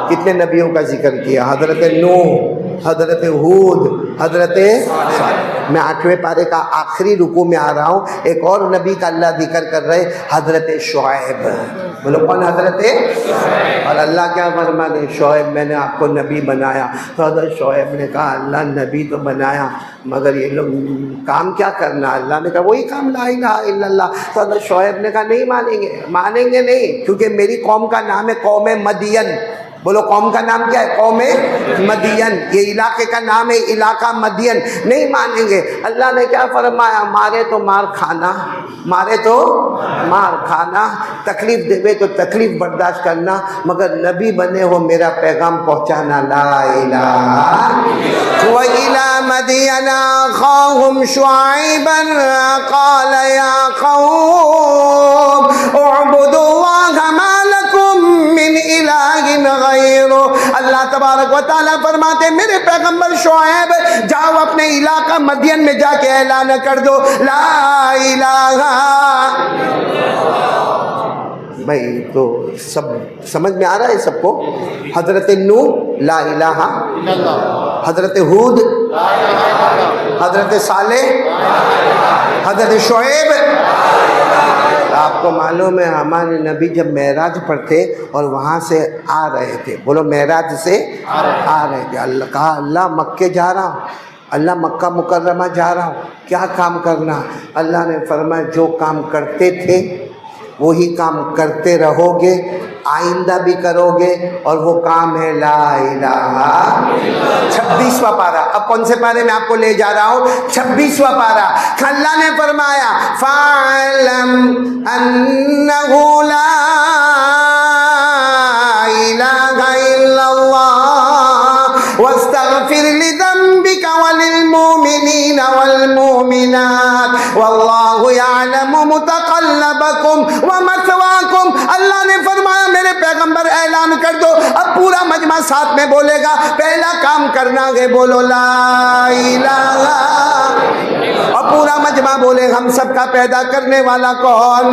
कितने नबियों का जिक्र किया? हजरत नूह, हजरत हूद, हजरत, मैं 8वें पारे का आखिरी रुकू में आ रहा हूँ। एक और नबी का अल्लाह जिक्र कर रहे, हजरत शुएब। बोलो कौन? हजरत। और अल्लाह क्या फरमा दे, शुएब मैंने आपको नबी बनाया। तो हजरत शुएब ने कहा अल्लाह नबी तो बनाया मगर ये लोग काम क्या करना? अल्लाह ने कहा वही काम ला इलाहा इल्लल्लाह। तो हजरत शुएब ने कहा नहीं मानेंगे नहीं, क्योंकि मेरी कौम का नाम है कौम मदियन। बोलो कौम का नाम क्या है? कौम मदियन। ये इलाके का नाम है इलाका मदियन। नहीं मानेंगे। अल्लाह ने क्या फरमाया? मारे तो मार खाना, मारे तो मार खाना, तकलीफ देवे तो तकलीफ बर्दाश्त करना, मगर नबी बने हो मेरा पैगाम पहुंचाना। ला इलाहा व इला मदियना अखाहुम शुआइबन क़ाल या क़ौम उअ्बुदुल्लाह मा लकुम मिन इलाहिन गैरुहु। अल्लाह तबारक व तआला फरमाते मेरे पैगंबर शुएब जाओ अपने इलाका मदियन में जाके ऐलान कर दो ला इलाहा। भाई तो सब समझ में आ रहा है सबको? हजरत नूह ला इलाहा, हजरत हूद, हजरत सालेह, हजरत शुएब। आपको मालूम है हमारे नबी जब मेराज पर थे और वहाँ से आ रहे थे, बोलो मेराज से आ रहे थे, अल्लाह कहा अल्लाह मक्के जा रहा हूँ, अल्लाह मक्का मुकर्रमा जा रहा हूँ, क्या काम करना? अल्लाह ने फरमाया जो काम करते थे वही काम करते रहोगे, आइंदा भी करोगे, और वो काम है ला इलाहा। 26वां पारा। अब कौन से पारे में आपको ले जा रहा हूँ? 26वां पारा। अल्लाह ने फरमाया फ़अलम अन्नहु ला इलाहा इल्लल्लाह वस्तगफिर लिज़ंबिका वलिलमुमिनीना वलमुमिनात वल्लाहु यअलमु मुतक़ल्लबकुम व मथवाकुम। अल्लाह ने फरमाया मेरे पैगंबर ऐलान कर दो। अब पूरा मजमा साथ में बोलेगा, पहला काम करना है बोलो ला इलाहा, और पूरा मजमा बोले हम सबका पैदा करने वाला कौन?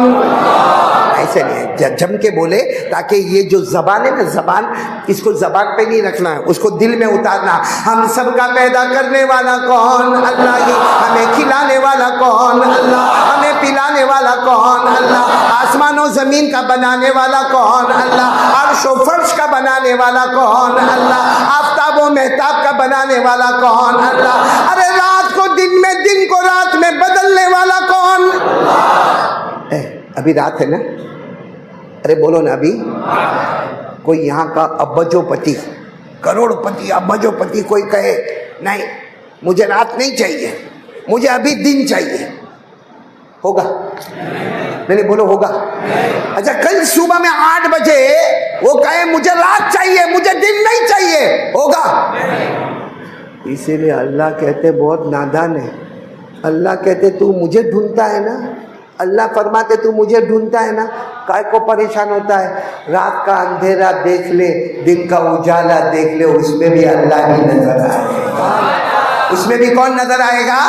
ऐसे नहीं, जम के बोले, ताकि ये जो जबान है ना, जबान इसको जबान पे नहीं रखना है, उसको दिल में उतारना। हम सबका पैदा करने वाला कौन? अल्लाह ही। हमें खिलाने वाला कौन? अल्लाह। हमें पिलाने वाला कौन? अल्लाह। आसमान और जमीन का बनाने वाला कौन? अल्लाह। अर्श और फर्श का बनाने वाला कौन? अल्लाह। आफताब और मेहताब का बनाने वाला कौन? अल्लाह। अरे रात को दिन में, दिन को रात में बदलने वाला कौन? अभी रात है ना, अरे बोलो ना, अभी कोई यहाँ का अब्बजोपति, करोड़पति, अब्बजोपति कोई कहे नहीं मुझे रात नहीं चाहिए, मुझे अभी दिन चाहिए, होगा? नहीं बोलो होगा? अच्छा कल सुबह में 8 बजे वो कहे मुझे रात चाहिए, मुझे दिन नहीं चाहिए, होगा? इसीलिए अल्लाह कहते बहुत नादान है। अल्लाह कहते तू मुझे ढूंढता है ना, अल्लाह फरमाते तू मुझे ढूंढता है ना, काय को परेशान होता है? रात का अंधेरा देख ले, दिन का उजाला देख ले, उसमें भी अल्लाह ही नजर आएगा। उसमें भी कौन नजर आएगा?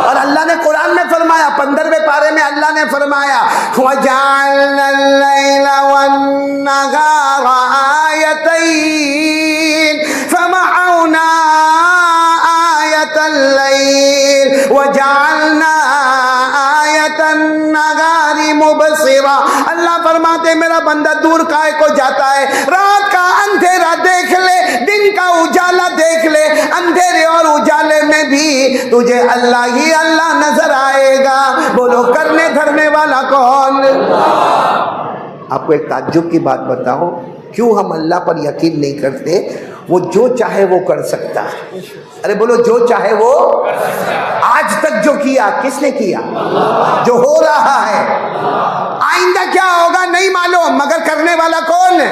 और अल्लाह ने कुरान में फरमाया, 15वें पारे में अल्लाह ने फरमाया वजअलना लैला वन्नहारा आयतैन फमअउना आयतल लैल वजअलना आयतन नहारी मुबसिरा। अल्लाह फरमाते मेरा बंदा दूर काहे को जाता है? रात का अंधेरा देख ले, दिन का उजाला देख ले, अंधेरे और उजाले में भी तुझे अल्लाह ही अल्लाह नजर आएगा। बोलो करने धरने वाला कौन? आपको एक ताज्जुब की बात बताओ, क्यों हम अल्लाह पर यकीन नहीं करते? वो जो चाहे वो कर सकता है। अरे बोलो, जो चाहे वो आज तक जो किया किसने किया? जो हो रहा है, आइंदा क्या होगा नहीं मालूम, मगर करने वाला कौन है?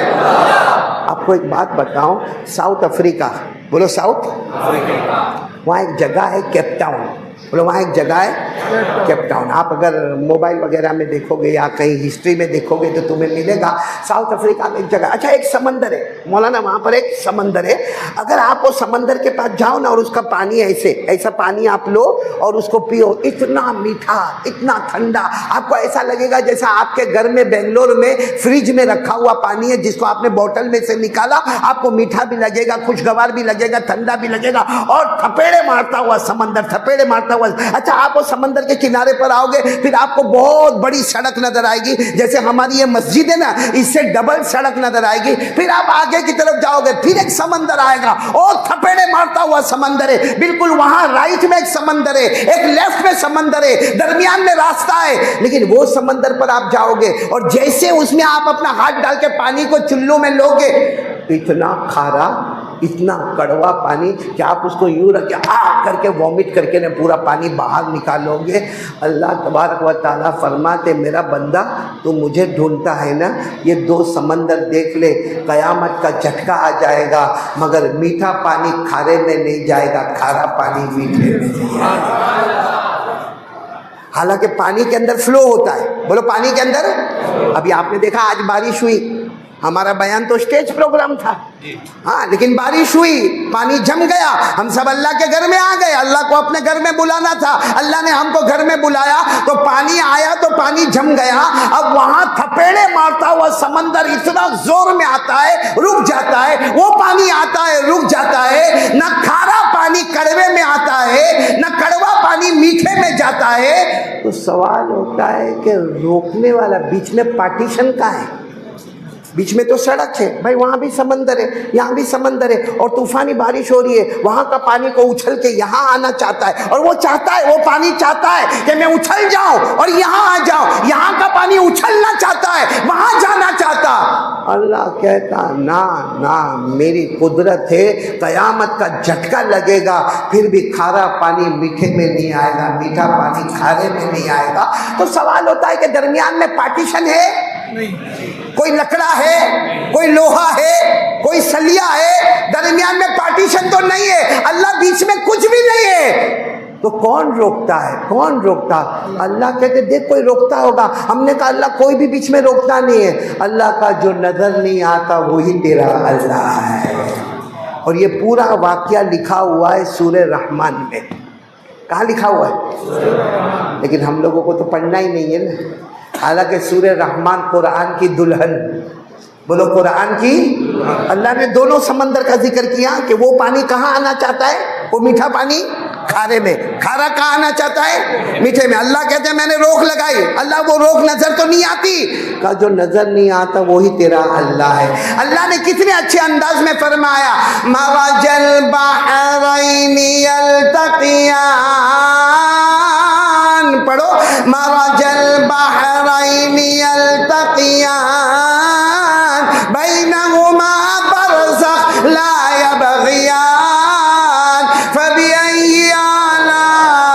आपको एक बात बताऊं, साउथ अफ्रीका, बोलो साउथ अफ्रीका, वहाँ एक जगह है केप टाउन। बोलो वहाँ एक जगह है केप टाउन। आप अगर मोबाइल वगैरह में देखोगे या कहीं हिस्ट्री में देखोगे तो तुम्हें मिलेगा साउथ अफ्रीका में एक जगह। अच्छा, एक समंदर है मौलाना, वहाँ पर एक समंदर है। अगर आप वो समंदर के पास जाओ ना और उसका पानी ऐसा पानी आप लो और उसको पियो, इतना मीठा, इतना ठंडा, आपको ऐसा लगेगा जैसा आपके घर में बेंगलोर में फ्रिज में रखा हुआ पानी है जिसको आपने बोतल में से निकाला। आपको मीठा भी लगेगा, खुशगवार भी लगेगा, ठंडा भी लगेगा और थपेड़े मारता हुआ समंदर, थपेड़े मारता हुआ। अच्छा, आप वो समंदर के किनारे पर आओगे, फिर आपको बहुत बड़ी सड़क नजर आएगी, जैसे हमारी ये मस्जिद है ना, इससे डबल सड़क नजर आएगी। फिर आप आगे की तरफ जाओगे, फिर एक समंदर आएगा और थपेड़े मारता हुआ समंदर है। बिल्कुल वहां राइट में एक समंदर है, एक लेफ्ट में समंदर है, दरमियान में रास्ता है। लेकिन वो समंदर पर आप जाओगे और जैसे उसमें आप अपना हाथ डाल के पानी को चुल्लू में लोगे, इतना खारा, इतना कड़वा पानी कि आप उसको यूं रख के करके वॉमिट करके ने पूरा पानी बाहर निकालोगे। अल्लाह तबारक व तआला फरमाते, मेरा बंदा तू मुझे ढूंढता है ना, ये दो समंदर देख ले, कयामत का झटका आ जाएगा, मगर मीठा पानी खारे में नहीं जाएगा, खारा पानी मीठे में जाएगा। हालांकि पानी के अंदर फ्लो होता है, बोलो पानी के अंदर। अभी आपने देखा आज बारिश हुई, हमारा बयान तो स्टेज प्रोग्राम था, हाँ, लेकिन बारिश हुई, पानी जम गया, हम सब अल्लाह के घर में आ गए। अल्लाह को अपने घर में बुलाना था, अल्लाह ने हमको घर में बुलाया तो पानी आया, तो पानी जम गया। अब वहां थपेड़े मारता हुआ समंदर इतना जोर में आता है, रुक जाता है, वो पानी आता है, रुक जाता है। न खारा पानी कड़वे में आता है, न कड़वा पानी मीठे में जाता है। तो सवाल होता है कि रोकने वाला बीच में पार्टीशन का है, बीच में तो सड़क है भाई, वहां भी समंदर है, यहाँ भी समंदर है, और तूफानी बारिश हो रही है, वहां का पानी को उछल के यहाँ आना चाहता है, और वो चाहता है, वो पानी चाहता है कि मैं उछल जाऊं और यहाँ आ जाऊं। यहाँ का पानी उछलना चाहता है, वहां जाना चाहता। अल्लाह कहता ना ना, मेरी कुदरत है, कयामत का झटका लगेगा, फिर भी खारा पानी मीठे में नहीं आएगा, मीठा पानी खारे में नहीं आएगा। तो सवाल होता है कि दरमियान में पार्टीशन है नहीं, कोई लकड़ा है, कोई लोहा है, कोई सलिया है, दरमियान में पार्टीशन तो नहीं है, अल्लाह बीच में कुछ भी नहीं है। तो कौन रोकता है? कौन रोकता? अल्लाह कहते देख कोई रोकता होगा। हमने कहा अल्लाह कोई भी बीच में रोकता नहीं है, अल्लाह का जो नजर नहीं आता वही तेरा अल्लाह है। और ये पूरा वाकया लिखा हुआ है सूरह रहमान में। कहाँ लिखा हुआ है? लेकिन हम लोगों को तो पढ़ना ही नहीं है ना। हालांकि सूरह रहमान कुरान की दुल्हन, बोलो कुरान की। अल्लाह ने दोनों समंदर का जिक्र किया कि वो पानी कहाँ आना चाहता है, वो मीठा पानी खारे में, खारा कहाँ आना चाहता है, मीठे में। अल्लाह कहते हैं मैंने रोक लगाई, अल्लाह वो रोक नजर तो नहीं आती, का जो नजर नहीं आता वही तेरा अल्लाह है। अल्लाह ने कितने अच्छे अंदाज में फरमाया, मरजल बहरैनि यल्तक़ियान, पढ़ो, मरजल बहरैनि यल्तक़ियान बैनहुमा बरज़ख़ ला यबग़ियान फबिअय्यि आलाइ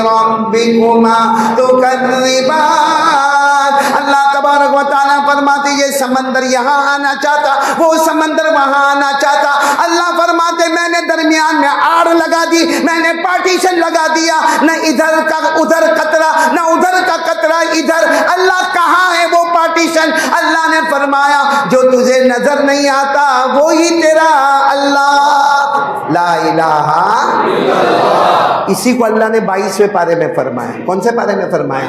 रब्बिकुमा तुकज़्ज़िबान। अल्लाह तबारक व तआला फरमाते ये समंदर यहाँ आना चाहता, वो समंदर वहाँ आना चाहता। अल्लाह फरमाते मैंने दरमियान में आड़ लगा दी, मैंने पार्टीशन लगा दिया, न इधर का उधर कतरा, न उधर का कतरा इधर। अल्लाह कहाँ है वो पार्टीशन? अल्लाह ने फरमाया जो तुझे नजर नहीं आता वो ही तेरा अल्लाह, ला इलाहा इल्लल्लाह। इसी को अल्लाह ने 22वें पारे में फरमाया। कौन से पारे में फरमाया?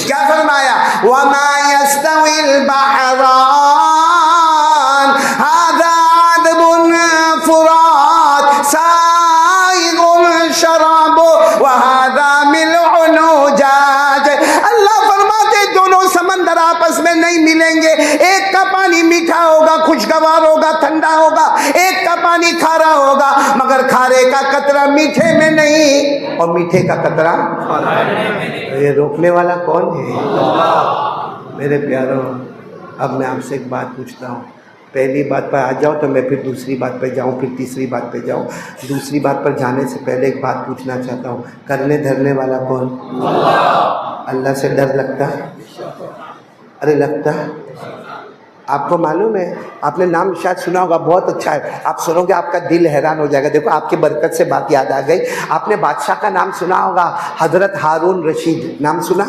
क्या फरमाया? वमा यस्तविल बहरान हादा अदबुन फुरात साइगुन शराबो व हादा मिलउन उजाज। अल्लाह फरमाते दोनों समंदर आपस में नहीं मिलेंगे। एक का पानी मीठा होगा, खुशगवार होगा, ठंडा होगा, एक का पानी पानी खारा होगा, मगर खारे का कतरा मीठे में नहीं और मीठे का कतरा ये रोकने वाला कौन है? मेरे प्यारों, अब मैं आपसे एक बात पूछता हूँ। पहली बात पर आ जाओ तो मैं फिर दूसरी बात पर जाऊँ, फिर तीसरी बात पर जाऊँ। दूसरी बात पर जाने से पहले एक बात पूछना चाहता हूँ, करने धरने वाला कौन? अल्लाह से डर लगता है? अरे लगता है। आपको मालूम है, आपने नाम शायद सुना होगा, बहुत अच्छा है, आप सुनोगे आपका दिल हैरान हो जाएगा। देखो आपकी बरकत से बात याद आ गई। आपने बादशाह का नाम सुना होगा, हजरत हारून रशीद। नाम सुना?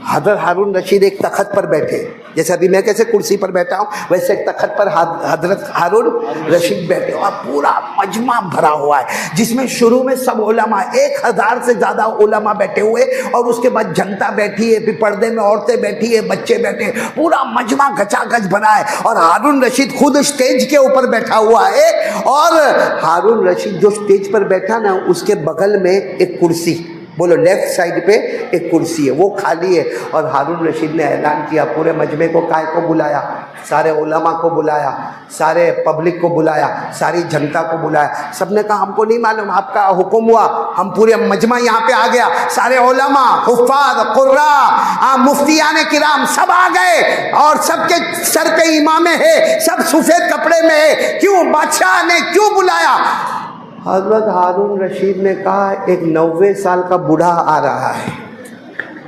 हजरत हारून रशीद एक तख्त पर बैठे, जैसे अभी मैं कैसे कुर्सी पर बैठा हूँ, वैसे एक तख्त पर हजरत हारून रशीद बैठे और पूरा मजमा भरा हुआ है, जिसमें शुरू में सब उलमा, 1000 से ज़्यादा उलमा बैठे हुए, और उसके बाद जनता बैठी है, फिर पर्दे में औरतें बैठी है, बच्चे बैठे, पूरा मजमा गचागच बना है। और हारून रशीद खुद स्टेज के ऊपर बैठा हुआ है, और हारून रशीद जो स्टेज पर बैठा ना, उसके बगल में एक कुर्सी, बोलो लेफ्ट साइड पे एक कुर्सी है, वो खाली है। और हारून रशीद ने ऐलान किया, पूरे मजमे को काय को बुलाया, सारे उलमा को बुलाया, सारे पब्लिक को बुलाया, सारी जनता को बुलाया। सबने कहा हमको नहीं मालूम, आपका हुक्म हुआ, हम पूरे मजमा यहाँ पे आ गया, सारे उलमा, हुफ्फाज, कुर्रा, मुफ्तियाने किराम सब आ गए, और सबके सर पे इमामे है, सब सफ़ेद कपड़े में है। क्यों? बादशाह ने क्यों बुलाया? हज़रत हारून रशीद ने कहा, एक 90 साल का बूढ़ा आ रहा है।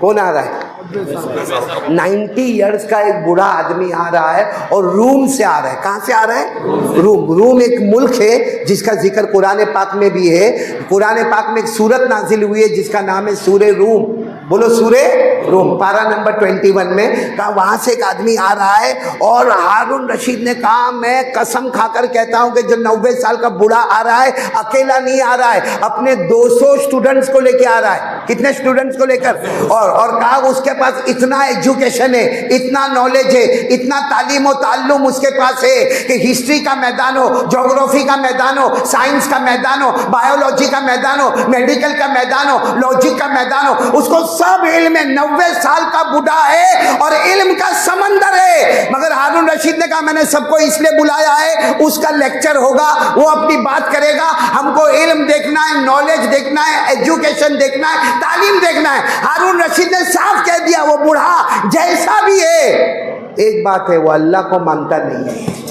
कौन आ रहा है? 90 इयर्स का एक बूढ़ा आदमी आ रहा है, और रूम से आ रहा है। कहाँ से आ रहा है? रूम एक मुल्क है जिसका जिक्र कुरान पाक में भी है। कुरान पाक में एक सूरत नाजिल हुई है जिसका नाम है सूरे रूम। बोलो सूरे रूम, पारा नंबर 21 में कहा, वहाँ से एक आदमी आ रहा है। और हारून रशीद ने कहा, मैं कसम खाकर कहता हूँ कि जो 90 साल का बूढ़ा आ रहा है, अकेला नहीं आ रहा है, अपने 200 स्टूडेंट्स को लेके आ रहा है। कितने स्टूडेंट्स को लेकर? और कहा उसके पास इतना एजुकेशन है, इतना नॉलेज है, इतना तालीम और ताल्लुम उसके पास है कि हिस्ट्री का मैदान हो, ज्योग्राफी का मैदान हो, साइंस का मैदान हो, बायोलॉजी का मैदान हो, मेडिकल का मैदान हो, लॉजिक का मैदान हो, उसको सब इल्म है। 90 साल का बूढ़ा है और इल्म का समंदर है। मगर हारून रशीद ने कहा, मैंने सबको इसलिए बुलाया है, उसका लेक्चर होगा, वो अपनी बात करेगा, हमको इल्म देखना है, नॉलेज देखना है, एजुकेशन देखना है, तालीम देखना है। हारून रशीद ने साफ कह दिया, वो बूढ़ा जैसा भी है, एक बात है, वो अल्लाह को मानता नहीं है।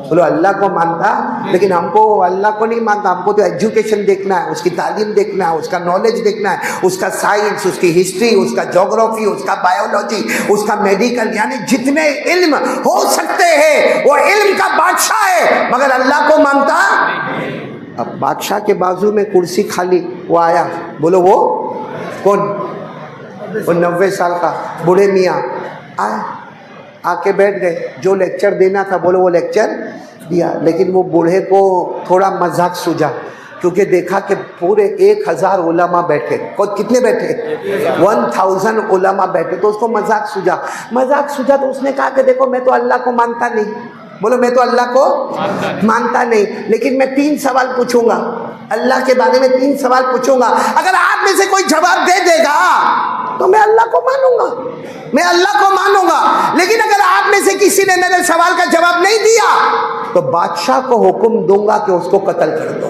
बोलो अल्लाह को मानता, लेकिन हमको अल्लाह को नहीं मानता, हमको तो एजुकेशन देखना है, उसकी तालीम देखना है, उसका नॉलेज देखना है, उसका साइंस, उसकी हिस्ट्री, उसका ज्योग्राफी, उसका बायोलॉजी, उसका मेडिकल, यानी जितने इल्म हो सकते हैं वो इल्म का बादशाह है, मगर अल्लाह को मानता। अब बादशाह के बाजू में कुर्सी खाली, वो आया, बोलो वो कौन? वो 90 साल का बूढ़े मियाँ आए, आके बैठ गए। जो लेक्चर देना था, बोलो वो लेक्चर दिया, लेकिन वो बूढ़े को थोड़ा मजाक सूझा, क्योंकि देखा कि पूरे 1000 उलमा बैठे। कितने बैठे? 1000 उलमा बैठे, तो उसको मजाक सूझा। तो उसने कहा कि देखो, मैं तो अल्लाह को मानता नहीं, बोलो मैं तो अल्लाह को मानता नहीं, लेकिन मैं 3 सवाल पूछूंगा अल्लाह के बारे में, 3 सवाल पूछूंगा, अगर आप में से कोई जवाब दे देगा तो मैं अल्लाह को मानूंगा, मैं अल्लाह को मानूंगा। लेकिन अगर आप में से किसी ने मेरे सवाल का जवाब नहीं दिया तो बादशाह को हुक्म दूंगा कि उसको कत्ल कर दो।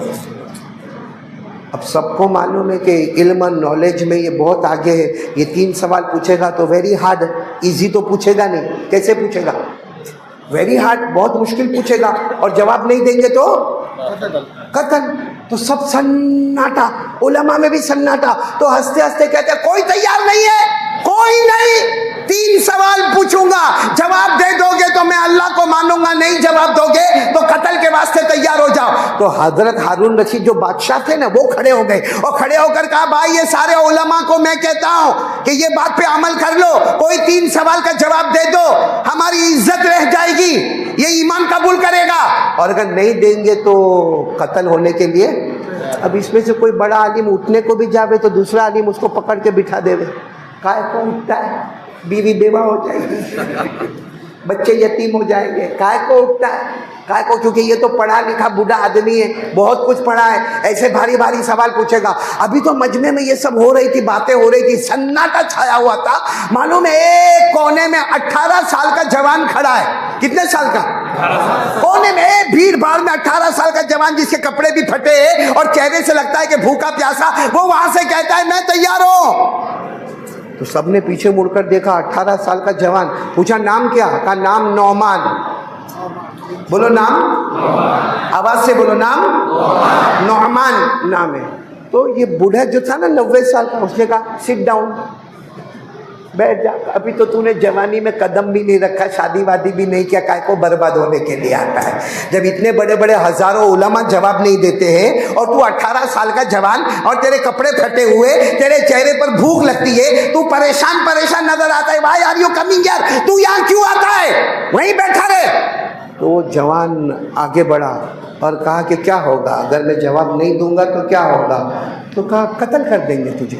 अब सबको मालूम है कि इल्म नॉलेज में ये बहुत आगे है। ये 3 सवाल पूछेगा तो वेरी हार्ड, इजी तो पूछेगा नहीं। कैसे पूछेगा? वेरी हार्ड, बहुत मुश्किल पूछेगा, और जवाब नहीं देंगे तो कत्ल। तो सब सन्नाटा, उलमा में भी सन्नाटा। तो हंसते हंसते कहते हैं, कोई तैयार नहीं है, कोई नहीं, 3 सवाल पूछूंगा, जवाब दे दोगे तो मैं अल्लाह को मानूंगा, नहीं जवाब दोगे तो कत्ल के वास्ते तैयार हो जाओ। तो हजरत हारून रशीद जो बादशाह थे ना, वो खड़े हो गए, और खड़े होकर कहा, भाई ये सारे उलमा को मैं कहता हूं कि ये बात पे अमल कर लो, कोई 3 सवाल का जवाब दे दो, हमारी इज्जत रह जाएगी, ये ईमान कबूल करेगा, और अगर नहीं देंगे तो कत्ल होने के लिए। अब इसमें से कोई बड़ा आलिम उठने को भी जावे तो दूसरा आलिम उसको पकड़ के बिठा देवे। काय को उठता है? बीवी बेवा हो जाएगी, बच्चे यतीम हो जाएंगे। काय को उठता है? काय को? क्योंकि ये तो पढ़ा लिखा बूढ़ा आदमी है, बहुत कुछ पढ़ा है, ऐसे भारी भारी सवाल पूछेगा। अभी तो मजमे में ये सब हो रही थी, बातें हो रही थी, सन्नाटा छाया हुआ था। मालूम है एक कोने में 18 साल का जवान खड़ा है, कितने साल का? कोने में भीड़ भाड़ में 18 साल का जवान जिसके कपड़े भी फटे और चेहरे से लगता है कि भूखा प्यासा, वो वहां से कहता है मैं तैयार हूं। तो सबने पीछे मुड़कर देखा, 18 साल का जवान। पूछा नाम क्या? कहा नाम नौमान। बोलो नाम, आवाज से बोलो नाम, नौमान नाम है। तो ये बूढ़ा जो था ना 90 साल का, उसने कहा सिट डाउन, बैठ जा, अभी तो तूने जवानी में कदम भी नहीं रखा, शादी वादी भी नहीं किया, काय को बर्बाद होने के लिए आता है। जब इतने बड़े बड़े हजारों उलमा जवाब नहीं देते हैं और तू 18 साल का जवान और तेरे कपड़े फटे हुए, तेरे चेहरे पर भूख लगती है, तू परेशान परेशान नजर आता है, भाई आर यू कमिंग यार, तू यहाँ क्यों आता है, वहीं बैठा रहे। तो जवान आगे बढ़ा और कहा कि क्या होगा अगर मैं जवाब नहीं दूंगा तो क्या होगा? तो कहा कत्ल कर देंगे तुझे,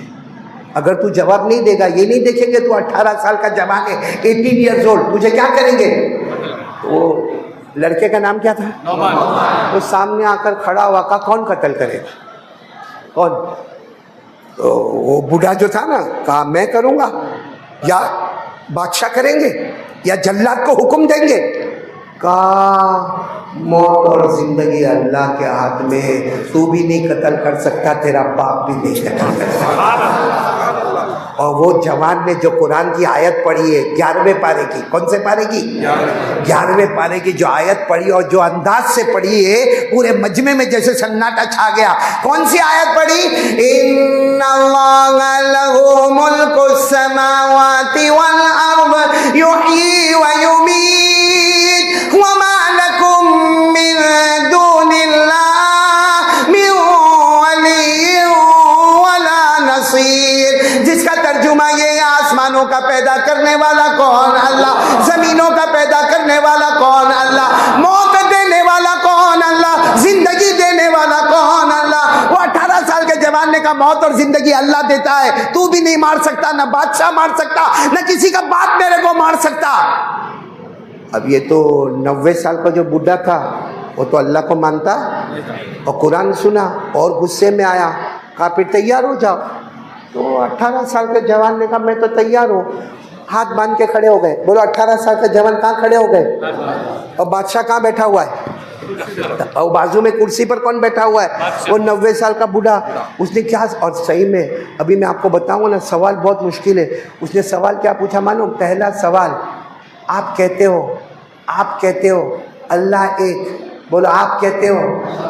अगर तू जवाब नहीं देगा, ये नहीं देखेंगे तू 18 साल का जवान है, 18 ईयर्स ओल्ड, तुझे क्या करेंगे? तो लड़के का नाम क्या था? नौमान। तो सामने आकर खड़ा हुआ, कहा कौन कत्ल करेगा, कौन? तो वो बूढ़ा जो था ना, कहा मैं करूंगा, या बादशाह करेंगे, या जल्लाद को हुक्म देंगे? कहा मौत और जिंदगी अल्लाह के हाथ में है, तू भी नहीं कत्ल कर सकता, तेरा बाप भी नहीं कत्ल कर सकता। और वो जवान ने जो कुरान की आयत पढ़ी है 11वें पारे की, कौन से पारे की? 11वें पारे की जो आयत पढ़ी और जो अंदाज से पढ़ी है, पूरे मजमे में जैसे सन्नाटा छा गया। कौन सी आयत पढ़ी? इन्नल्लाहा लहू मुल्कुस समावाति वल अर्द युहयी व युमीत व मा लकुम मिन दूनिल्लाह मिन वलिय्यिन वला नसीर। जिसका तर्जुमा ये है, आसमानों का पैदा करने वाला कौन? अल्लाह। जमीनों का पैदा करने वाला कौन? अल्लाह। मौत देने वाला कौन? अल्लाह। जिंदगी देने वाला कौन? अल्लाह। वो 18 साल के जवान ने कहा मौत और जिंदगी अल्लाह देता है, तू भी नहीं मार सकता, ना बादशाह मार सकता, ना किसी का बाप मेरे को मार सकता। अब ये तो 90 साल का जो बूढ़ा था, वो तो अल्लाह को मानता और कुरान सुना और गुस्से में आया, कहा फिर तैयार हो जाओ। तो 18 साल के जवान ने कहा मैं तो तैयार हूँ, हाथ बांध के खड़े हो गए। बोलो 18 साल के जवान कहाँ खड़े हो गए? और बादशाह कहाँ बैठा हुआ है? और बाजू में कुर्सी पर कौन बैठा हुआ है? वो 90 साल का बूढ़ा। उसने क्या, और सही में अभी मैं आपको बताऊंगा ना, सवाल बहुत मुश्किल है। उसने सवाल क्या पूछा मालूम? पहला सवाल, आप कहते हो अल्लाह एक, बोलो आप कहते हो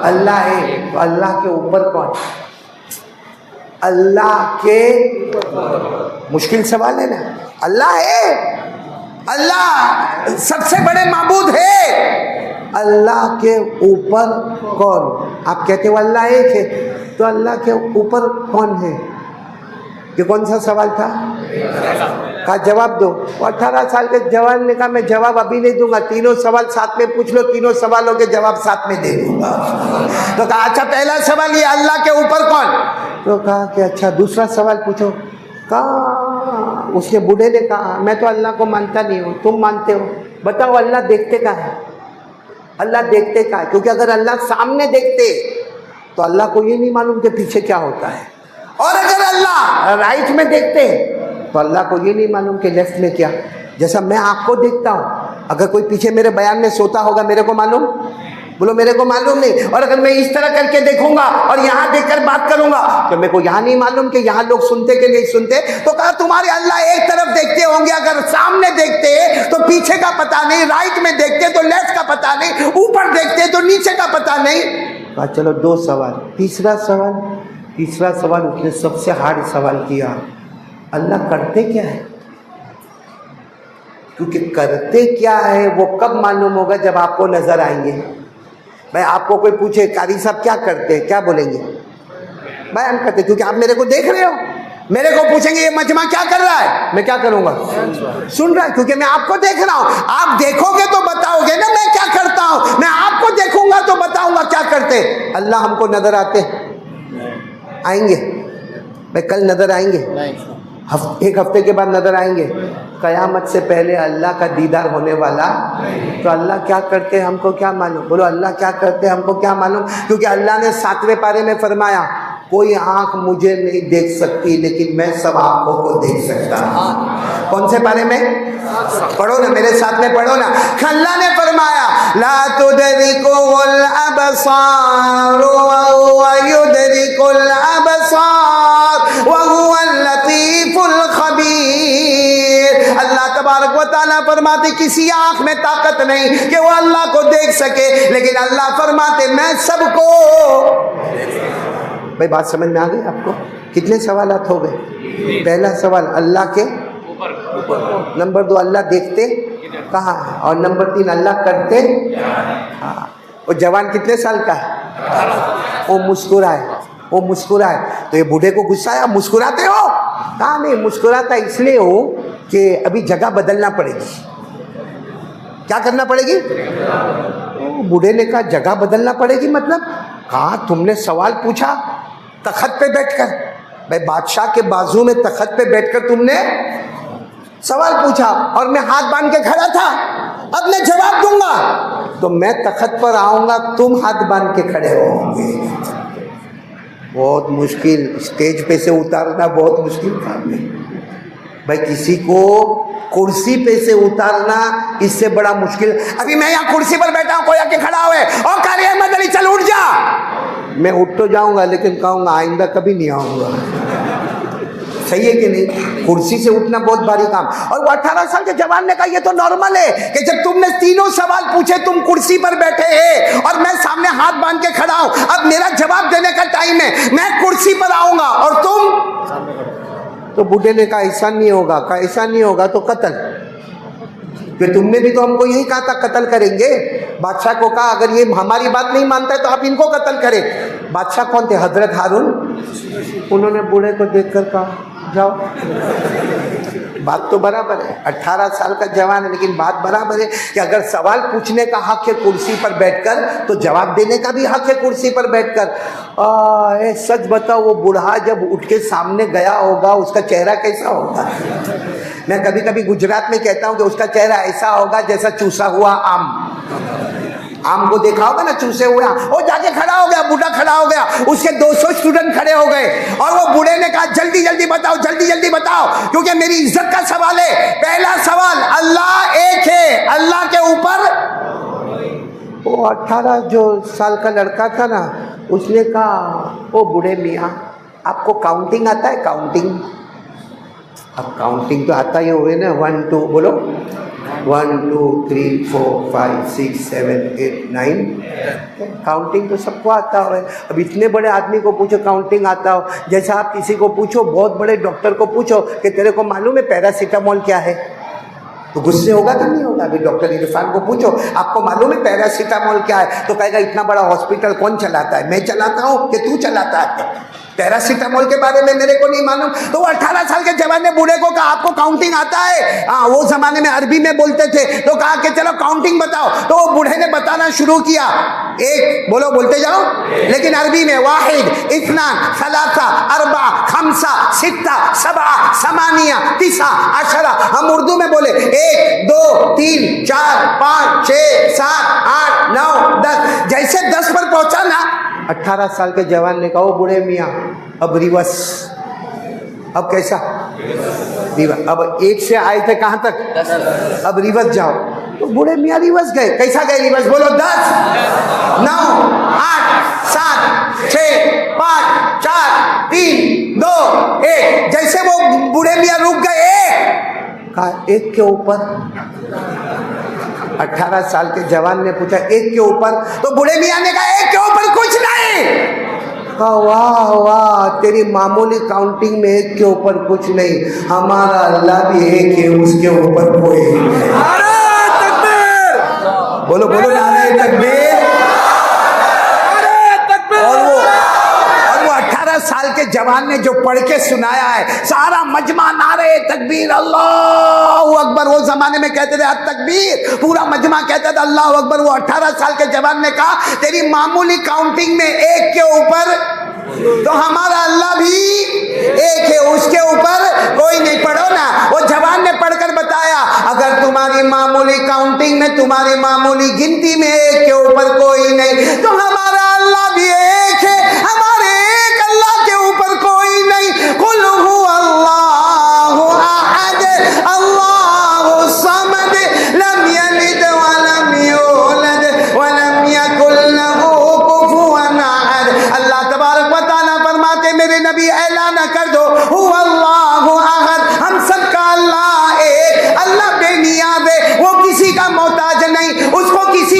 अल्लाह एक, तो अल्लाह के ऊपर कौन? अल्लाह के, मुश्किल सवाल है ना। अल्लाह है, अल्लाह सबसे बड़े माबूद है, अल्लाह के ऊपर कौन? आप कहते हो अल्लाह एक है, तो अल्लाह के ऊपर कौन है? ये कौन सा सवाल था? कहा जवाब दो। 18 साल के जवान ने कहा मैं जवाब अभी नहीं दूंगा, तीनों सवाल साथ में पूछ लो, तीनों सवालों के जवाब साथ में दे दूंगा। तो कहा अच्छा पहला सवाल ये अल्लाह के ऊपर कौन? तो कहा कि अच्छा दूसरा सवाल पूछो। कहा, उसने बूढ़े ने कहा मैं तो अल्लाह को मानता नहीं हूँ, तुम मानते हो, बताओ अल्लाह देखते कहाँ है? अल्लाह देखते कहाँ है? क्योंकि अगर अल्लाह सामने देखते तो अल्लाह को ये नहीं मालूम कि पीछे क्या होता है, और अगर अल्लाह राइट में देखते तो अल्लाह को ये नहीं मालूम कि लेफ्ट में क्या। जैसा मैं आपको देखता हूँ, अगर कोई पीछे मेरे बयान में सोता होगा मेरे को मालूम? बोलो मेरे को मालूम नहीं। और अगर मैं इस तरह करके देखूंगा और यहाँ देखकर बात करूंगा तो मेरे को यहाँ नहीं मालूम कि यहाँ लोग सुनते कि नहीं सुनते। तो कहा तुम्हारे अल्लाह एक तरफ देखते होंगे, अगर सामने देखते तो पीछे का पता नहीं, राइट में देखते तो लेफ्ट का पता नहीं, ऊपर देखते तो नीचे का पता नहीं। कहा चलो दो सवाल। तीसरा सवाल उसने सबसे हार्ड सवाल किया, अल्लाह करते क्या है? क्योंकि करते क्या है वो कब मालूम होगा? जब आपको नजर आएंगे। भाई आपको कोई पूछे कारी साहब क्या करते हैं, क्या बोलेंगे? बयान करते, क्योंकि आप मेरे को देख रहे हो। मेरे को पूछेंगे ये मजमा क्या कर रहा है, मैं क्या करूंगा? सुन रहा है, क्योंकि मैं आपको देख रहा हूं। आप देखोगे तो बताओगे ना मैं क्या करता हूं, मैं आपको देखूंगा तो बताऊंगा क्या करते। अल्लाह हमको नजर आएंगे भाई, कल नजर आएंगे, एक हफ्ते के बाद नजर आएंगे, कयामत से पहले अल्लाह का दीदार होने वाला। तो अल्लाह क्या करते हमको क्या मालूम? बोलो अल्लाह क्या करते हमको क्या मालूम? क्योंकि अल्लाह ने 7वें पारे में फरमाया कोई आंख मुझे नहीं देख सकती, लेकिन मैं सब आंखों को देख सकता हूँ। कौन से पारे में? पढ़ो ना, मेरे साथ में पढ़ो ना। अल्लाह ने फरमाया ला तुदरिकुल अबसार व युदरिकुल अबसार व हुवल लतीफुल खबीर। अल्लाह तबारक व तआला फरमाते किसी आंख में ताकत नहीं कि वो अल्लाह को देख सके, लेकिन अल्लाह फरमाते मैं सबको। भाई बात समझ में आ गई आपको? कितने सवालात हो गए? पहला सवाल अल्लाह के ऊपर, नंबर 2 अल्लाह देखते कहाँ है, और नंबर 3 अल्लाह करते। हाँ, वो जवान कितने साल का है? वो मुस्कुराए। तो ये बूढ़े को गुस्सा आया, मुस्कुराते हो? कहा नहीं, मुस्कुराता इसलिए हो कि अभी जगह बदलना पड़ेगी। क्या करना पड़ेगी? बूढ़े ने कहा जगह बदलना पड़ेगी मतलब? कहा तुमने सवाल पूछा तखत पे बैठकर, भाई बादशाह के बाजू में तखत पे बैठकर तुमने सवाल पूछा और मैं हाथ बांध के खड़ा था, अब मैं जवाब दूंगा तो मैं तखत पर आऊंगा, तुम हाथ बांध के खड़े होंगे। बहुत मुश्किल, स्टेज पे से उतारना बहुत मुश्किल काम है भाई। किसी को कुर्सी पे से उतारना इससे बड़ा मुश्किल। अभी मैं यहाँ कुर्सी पर बैठा हूँ, कोई आके खड़ा हुए और कह रही है मदनी चल उठ जा, मैं उठ तो जाऊंगा लेकिन कहूँगा आइंदा कभी नहीं आऊँगा। सही है कि नहीं? कुर्सी से उठना बहुत भारी काम। और वो 18 साल के जवान ने कहा ये तो नॉर्मल है कि जब तुमने तीनों सवाल पूछे, तुम कुर्सी पर बैठे हैं और मैं सामने हाथ बांध के खड़ा हूं, अब मेरा जवाब देने का टाइम है, मैं कुर्सी पर आऊंगा और तुम। तो बूढ़े ने कहा ऐसा नहीं होगा। कहा ऐसा नहीं होगा तो कत्ल, कि तुमने भी तो हमको यही कहा था कत्ल करेंगे। बादशाह को कहा अगर ये हमारी बात नहीं मानता है तो आप इनको कत्ल करें। बादशाह कौन थे? हजरत हारून। उन्होंने बूढ़े को देखकर कहा जाओ। बात तो बराबर है, 18 साल का जवान है, लेकिन बात बराबर है कि अगर सवाल पूछने का हक है कुर्सी पर बैठकर तो जवाब देने का भी हक है कुर्सी पर बैठकर। सच बताओ वो बूढ़ा जब उठ के सामने गया होगा उसका चेहरा कैसा होगा? मैं कभी कभी गुजरात में कहता हूँ कि उसका चेहरा ऐसा होगा जैसा चूसा हुआ आम को देखा होगा ना, चूसे हुए वो जाके खड़ा हो गया, बूढ़ा खड़ा हो गया, उसके 200 स्टूडेंट खड़े हो गए और वो बूढ़े ने कहा जल्दी जल्दी बताओ क्योंकि मेरी इज्जत का सवाल है। पहला सवाल, अल्लाह एक है, अल्लाह के ऊपर। वो 18 जो साल का लड़का था ना, उसने कहा ओ बूढ़े मियाँ आपको काउंटिंग आता है? काउंटिंग? अब काउंटिंग तो आता ही हुए ना, 1 2 बोलो, 1 2 3 4 5 6 7 8 9। काउंटिंग तो सबको आता हो। अब इतने बड़े आदमी को पूछो काउंटिंग आता हो, जैसा आप किसी को पूछो, बहुत बड़े डॉक्टर को पूछो कि तेरे को मालूम है पैरासीटामोल क्या है, तो गुस्से होगा कि नहीं होगा? अभी डॉक्टर इरफान को पूछो आपको मालूम है पैरासीटामोल क्या है, तो कहेगा इतना बड़ा हॉस्पिटल कौन चलाता है? मैं चलाता हूँ कि तू चलाता है? पैरासीटामोल के बारे में मेरे को नहीं मालूम। तो वो 18 साल के जवान ने बूढ़े को कहा आपको काउंटिंग आता है? हाँ, वो जमाने में अरबी में बोलते थे, तो कहा कि चलो काउंटिंग बताओ। तो वो बूढ़े ने बताना शुरू किया, एक बोलो, बोलते जाओ, लेकिन अरबी में वाहिद, इत्नान, सलासा, अरबा, खमसा, सित्ता, सबा, समानिया, तिसा, अशरा। हम उर्दू में बोले 1 2 3 4 5 6 7 8 9 10। जैसे 10 पर पहुंचा ना, 18 साल के जवान ने कहा ओ बूढ़े मियाँ अब रिवर्स। अब कैसा रिवर्स? अब 1 से आए थे कहाँ तक? 10। अब रिवर्स जाओ। तो बूढ़े मियाँ रिवर्स गए। कैसा गए रिवर्स? बोलो 10 9 8 7 6 5 4 3 2 1। जैसे वो बूढ़े मियाँ रुक गए, कहा 1 के ऊपर। 18 साल के जवान ने पूछा 1 के ऊपर? तो बूढ़े मियाँ ने कहा 1 के ऊपर कुछ नहीं। कहा वाह वाह, तेरी मामूली काउंटिंग में 1 के ऊपर कुछ नहीं, हमारा अल्लाह भी 1 है, उसके ऊपर कोई नहीं। नारे तकबीर! बोलो बोलो नारे तकबीर! और वो 18 साल के जवान ने जो पढ़ के सुनाया है, सारा मजमा नारे तकबीर अल्लाह अकबर। वो जमाने में कहते थे तकबीर, पूरा मजमा कहता था अल्लाह अकबर। वो 18 साल के जवान ने कहा तेरी मामूली काउंटिंग में 1 के ऊपर, तो हमारा अल्लाह भी 1 है, उसके ऊपर कोई नहीं। पढ़ो ना, वो जवान ने पढ़कर बताया अगर तुम्हारी मामूली काउंटिंग में, तुम्हारी मामूली गिनती में 1 के ऊपर कोई नहीं, तो हमारा अल्लाह भी 1 है, हमारे एक अल्लाह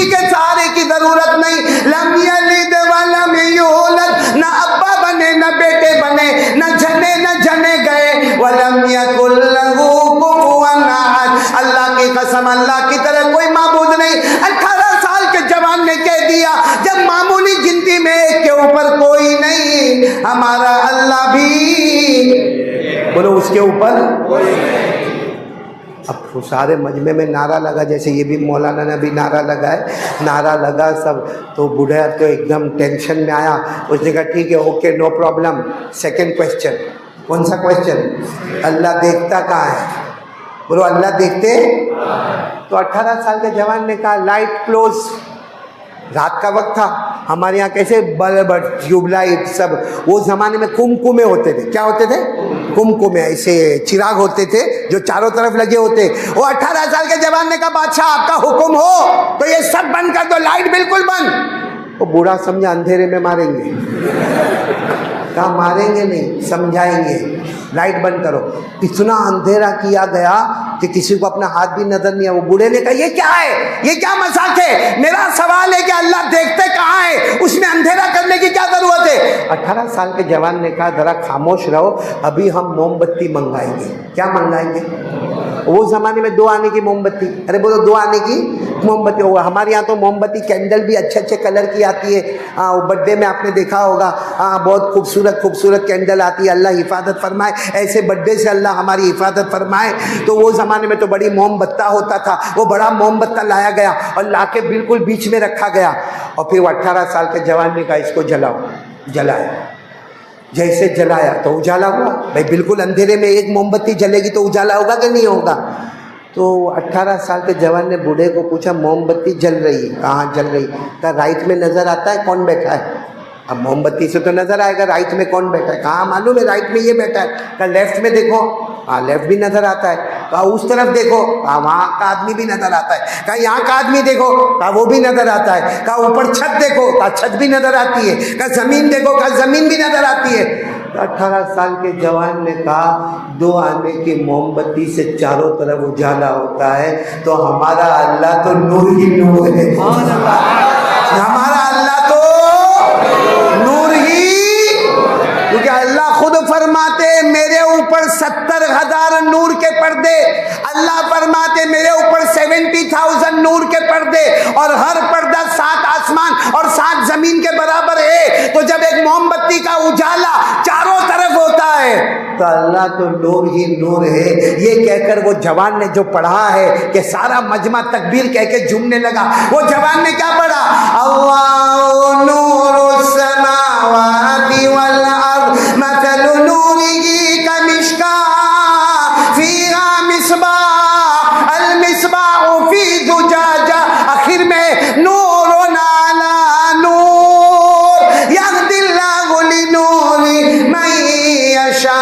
के सहारे की जरूरत नहीं। लम यलिद वलम यूलद, न अब्बा बने न बेटे बने, न जने गए। वलम यकुल लहू कुफुवन अहद, अल्लाह की कसम अल्लाह की तरह कोई माबूद नहीं। 18 साल के जवान ने कह दिया, जब मामूली गिनती में एक के ऊपर कोई नहीं, हमारा अल्लाह भी, बोलो उसके ऊपर कोई नहीं। अब वो सारे मजमे में नारा लगा, जैसे ये भी मौलाना ने भी नारा लगाया, नारा लगा सब, तो बूढ़ा तो एकदम टेंशन में आया। उसने कहा ठीक है, okay, no problem. Second question, कौन सा क्वेश्चन? अल्लाह देखता कहाँ है? बोलो अल्लाह देखते। तो 18 साल के जवान ने कहा लाइट क्लोज, रात का वक्त था, हमारे यहाँ कैसे बल्ब ट्यूबलाइट सब, वो ज़माने में कुमकुमे होते थे। क्या होते थे? कुमकुमे, ऐसे चिराग होते थे जो चारों तरफ लगे होते। वो 18 साल के जवान ने कहा बादशाह आपका हुक्म हो तो ये सब बंद कर दो, लाइट बिल्कुल बंद। वो बूढ़ा समझा अंधेरे में मारेंगे। कहा मारेंगे नहीं, समझाएंगे, लाइट बंद करो। इतना अंधेरा किया गया कि किसी को अपना हाथ भी नजर नहीं आया। वो बूढ़े ने कहा ये क्या है, ये क्या मजाक है? मेरा सवाल है कि अल्लाह देखते कहाँ है, उसमें अंधेरा करने की क्या जरूरत है? 18 साल के जवान ने कहा जरा खामोश रहो, अभी हम मोमबत्ती मंगाएंगे। क्या मंगाएंगे? वो जमाने में 2 आने की मोमबत्ती, अरे बोलो 2 आने की मोमबत्ती। होगा हमारे यहाँ तो मोमबत्ती कैंडल भी अच्छे अच्छे कलर की आती है। वो बर्थडे में आपने देखा होगा, बहुत खूबसूरत कैंडल आती है। अल्लाह हिफाजत फरमाए, ऐसे बर्थडे से अल्लाह हमारी हिफाजत फरमाए। तो वो ज़माने में तो बड़ी मोमबत्ता होता था, वो बड़ा मोमबत्ता लाया गया और ला के बिल्कुल बीच में रखा गया। और फिर वो 18 साल के जवान ने कहा इसको जलाओ। जलाया, जैसे जलाया तो उजाला हुआ। भाई बिल्कुल अंधेरे में एक मोमबत्ती जलेगी तो उजाला होगा कि नहीं होगा? तो 18 साल के जवान ने बूढ़े को पूछा मोमबत्ती जल रही है, कहाँ जल रही? कहा राइट में नज़र आता है कौन बैठा है। अब मोमबत्ती से तो नज़र आएगा राइट में कौन बैठा है। कहाँ मालूम है, राइट में ये बैठा है। कहा लेफ्ट में देखो, हाँ लेफ्ट भी नज़र आता है। कहा उस तरफ देखो, कहा वहाँ का आदमी भी नज़र आता है। कहा यहाँ का आदमी देखो, कहा वो भी नज़र आता है। कहा ऊपर छत देखो, कहा छत भी नज़र आती है। कहा ज़मीन देखो, कहा ज़मीन भी नज़र आती है। 18 साल के जवान ने कहा 2 आने की मोमबत्ती से चारों तरफ उजाला होता है, तो हमारा अल्लाह तो नूर ही नूर है। हमारा अल्लाह तो नूर ही, क्योंकि अल्लाह खुद फरमाते मेरे ऊपर 70,000 नूर के पर्दे, अल्लाह फरमाते मेरे ऊपर 70,000 नूर के पर्दे, और हर पर्दा 7 आसमान और 7 जमीन के बराबर है। तो जब एक मोमबत्ती का उजाला चारों तरफ होता है तो अल्लाह तो नूर ही नूर है। ये कहकर वो जवान ने जो पढ़ा है कि सारा मजमा तकबीर कह के झूमने लगा। वो जवान ने क्या पढ़ा? अल्लाहु नूरुस समावाति वल अर्द मसलु नूरिही कमिश्काह फीहा मिस्बाह अल मिस्बाहु फी जुजाजा। आखिर में नूरुन अला नूर यहदिल्लाहु लिनूरिही मन यशा।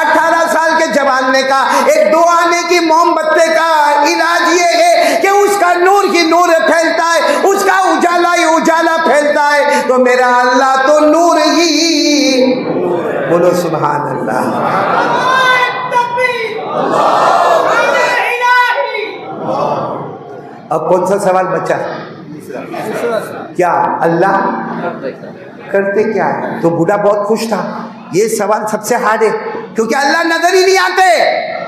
18 साल के जवान ने कहा एक 2 आने की मोमबत्ती का इलाज ये है कि उसका नूर ही नूर फैलता है, उसका उजाला ही उजाला फैलता है। तो मेरा अल्लाह तो नूर ही, बोलो सुभान अल्लाह। अब कौन सा सवाल बचा? क्या अल्लाह करते क्या है? तो बूढ़ा बहुत खुश था। ये सवाल सबसे हार्ड है क्योंकि अल्लाह नजर ही नहीं आते,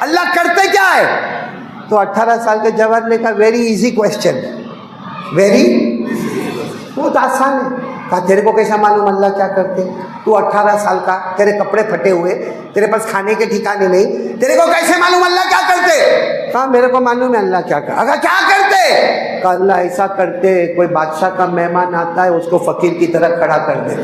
अल्लाह करते क्या है? तो 18 साल के जवान ने कहा वेरी इजी क्वेश्चन, वेरी, बहुत आसान है। कहा तेरे को कैसा मालूम अल्लाह क्या करते? तू 18 साल का, तेरे कपड़े फटे हुए, तेरे पास खाने के ठिकाने नहीं, तेरे को कैसे मालूम अल्लाह क्या करते? कहा मेरे को मालूम है अल्लाह क्या कर। अगर क्या करते? कहा अल्लाह ऐसा करते, कोई बादशाह का मेहमान आता है उसको फकीर की तरह खड़ा कर देते,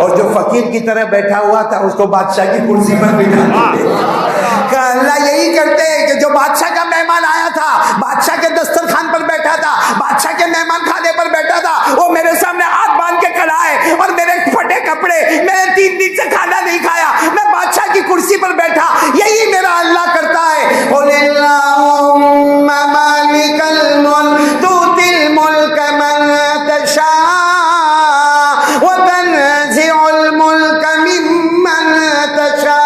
और जो फकीर की तरह बैठा हुआ था उसको बादशाह की कुर्सी पर बिठा देते। अल्लाह यही करते हैं कि जो बादशाह का मेहमान आया था, बादशाह के दस्तरखान पर बैठा था, बादशाह के मेहमान खाने पर बैठा था, वो मेरे सामने हाथ बांध के खड़ा है और मेरे फटे कपड़े, मैंने 3 दिन से खाना नहीं खाया, मैं बादशाह की कुर्सी पर बैठा, यही मेरा अल्लाह करता है। कुलिल्लाहुम्मा मालिकल मुल्क तुतिल मुल्क मन तशा व तनज़िउल मुल्क मिम्मन तशा।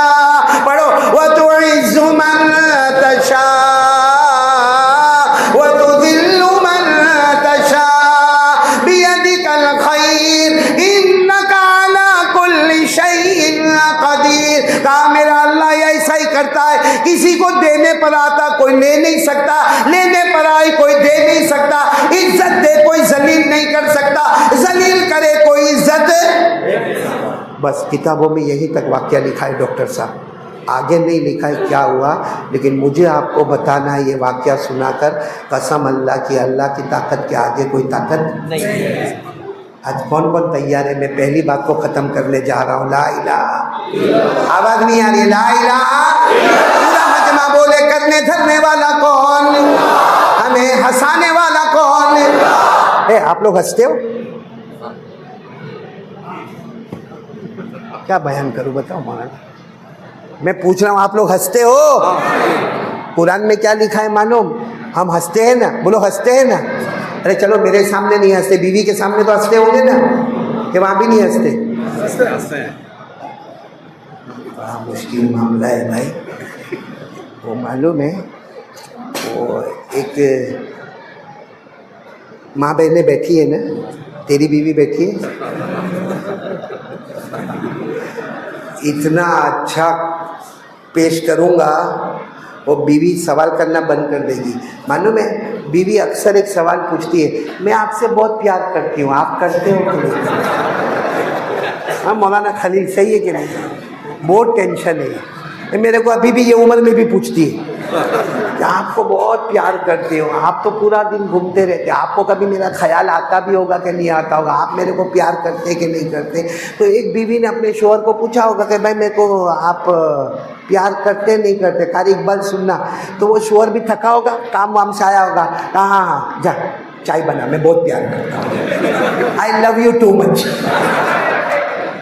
पढ़ो व तुइज़्ज़ु मन तशा व तुज़िल्लु पर आता कोई ले नहीं सकता, लेने पर आई कोई दे नहीं सकता, इज्जत दे कोई जलील नहीं कर सकता, जलील करे कोई इज्जत। बस किताबों में यही तक वाक्य लिखा है डॉक्टर साहब, आगे नहीं लिखा है क्या हुआ, लेकिन मुझे आपको बताना है ये वाक्य सुनाकर, कसम अल्लाह की, अल्लाह की ताकत के आगे कोई ताकत नहीं है। आज कौन कौन तैयार है? मैं पहली बात को ख़त्म करने जा रहा हूँ, ला इलाहा, आवाज़ नहीं आ रही, ला इलाहा, पूरा मजमा बोले, करने धरने वाला कौन, हमें हंसाने वाला कौन है? आप लोग हंसते हो, क्या बयान करूँ बताओ मौलाना, मैं पूछ रहा हूँ आप लोग हंसते हो? कुरान में क्या लिखा है मालूम? हम हंसते हैं ना, बोलो हंसते हैं ना। अरे चलो मेरे सामने नहीं हंसते, बीवी के सामने तो हंसते होंगे ना, कि वहाँ भी नहीं हंसते? हंसते हैं। बड़ा मुश्किल मामला है भाई। वो मालूम है, वो एक माँ बहनें बैठी है ना, तेरी बीवी बैठी है, इतना अच्छा पेश करूँगा वो बीवी सवाल करना बंद कर देगी। मालूम है, बीवी अक्सर एक सवाल पूछती है, मैं आपसे बहुत प्यार करती हूँ, आप करते हो कि नहीं? हाँ मौलाना खलील, सही है कि नहीं? बहुत टेंशन है, मेरे को अभी भी ये उम्र में भी पूछती है कि आपको बहुत प्यार करते हो, आप तो पूरा दिन घूमते रहते, आपको कभी मेरा ख्याल आता भी होगा कि नहीं आता होगा, आप मेरे को प्यार करते कि नहीं करते? तो एक बीवी ने अपने शोहर को पूछा होगा कि भाई मेरे को आप प्यार करते नहीं करते, कारी इकबाल सुनना। तो वो शोहर भी थका होगा, काम वाम से आया होगा, हाँ हाँ जा चाय बना, मैं बहुत प्यार करता हूँ, I love you too much.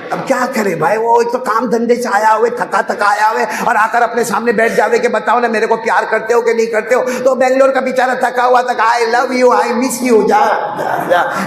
अब क्या करे भाई, वो एक तो काम धंधे से आया हुए, थका आया हुए, और आकर अपने सामने बैठ जावे कि बताओ ना मेरे को प्यार करते हो कि नहीं करते हो? तो बेंगलोर का बेचारा थका हुआ था, I love you, I miss you, जा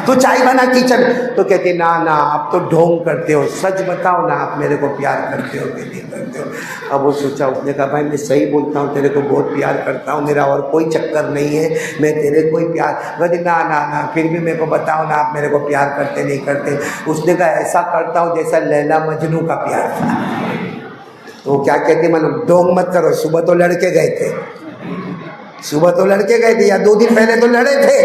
तो चाय बना किचन। तो कहती ना ना आप तो ढोंग करते हो, सच बताओ ना आप मेरे को प्यार करते हो कि नहीं करते हो? अब वो सोचा, उसने कहा भाई मैं सही बोलता हूँ, तेरे को बहुत प्यार करता हूँ, मेरा और कोई चक्कर नहीं है, मैं तेरे को ही प्यार। कहती ना ना ना फिर भी मेरे को बताओ ना आप मेरे को प्यार करते नहीं करते? उसने कहा ऐसा करता हूँ जैसा लैला मजनू का प्यार था। तो क्या कहते मतलब ढोंग मत करो, सुबह तो लड़के गए थे, सुबह तो लड़के गए थे, या 2 दिन पहले तो लड़े थे,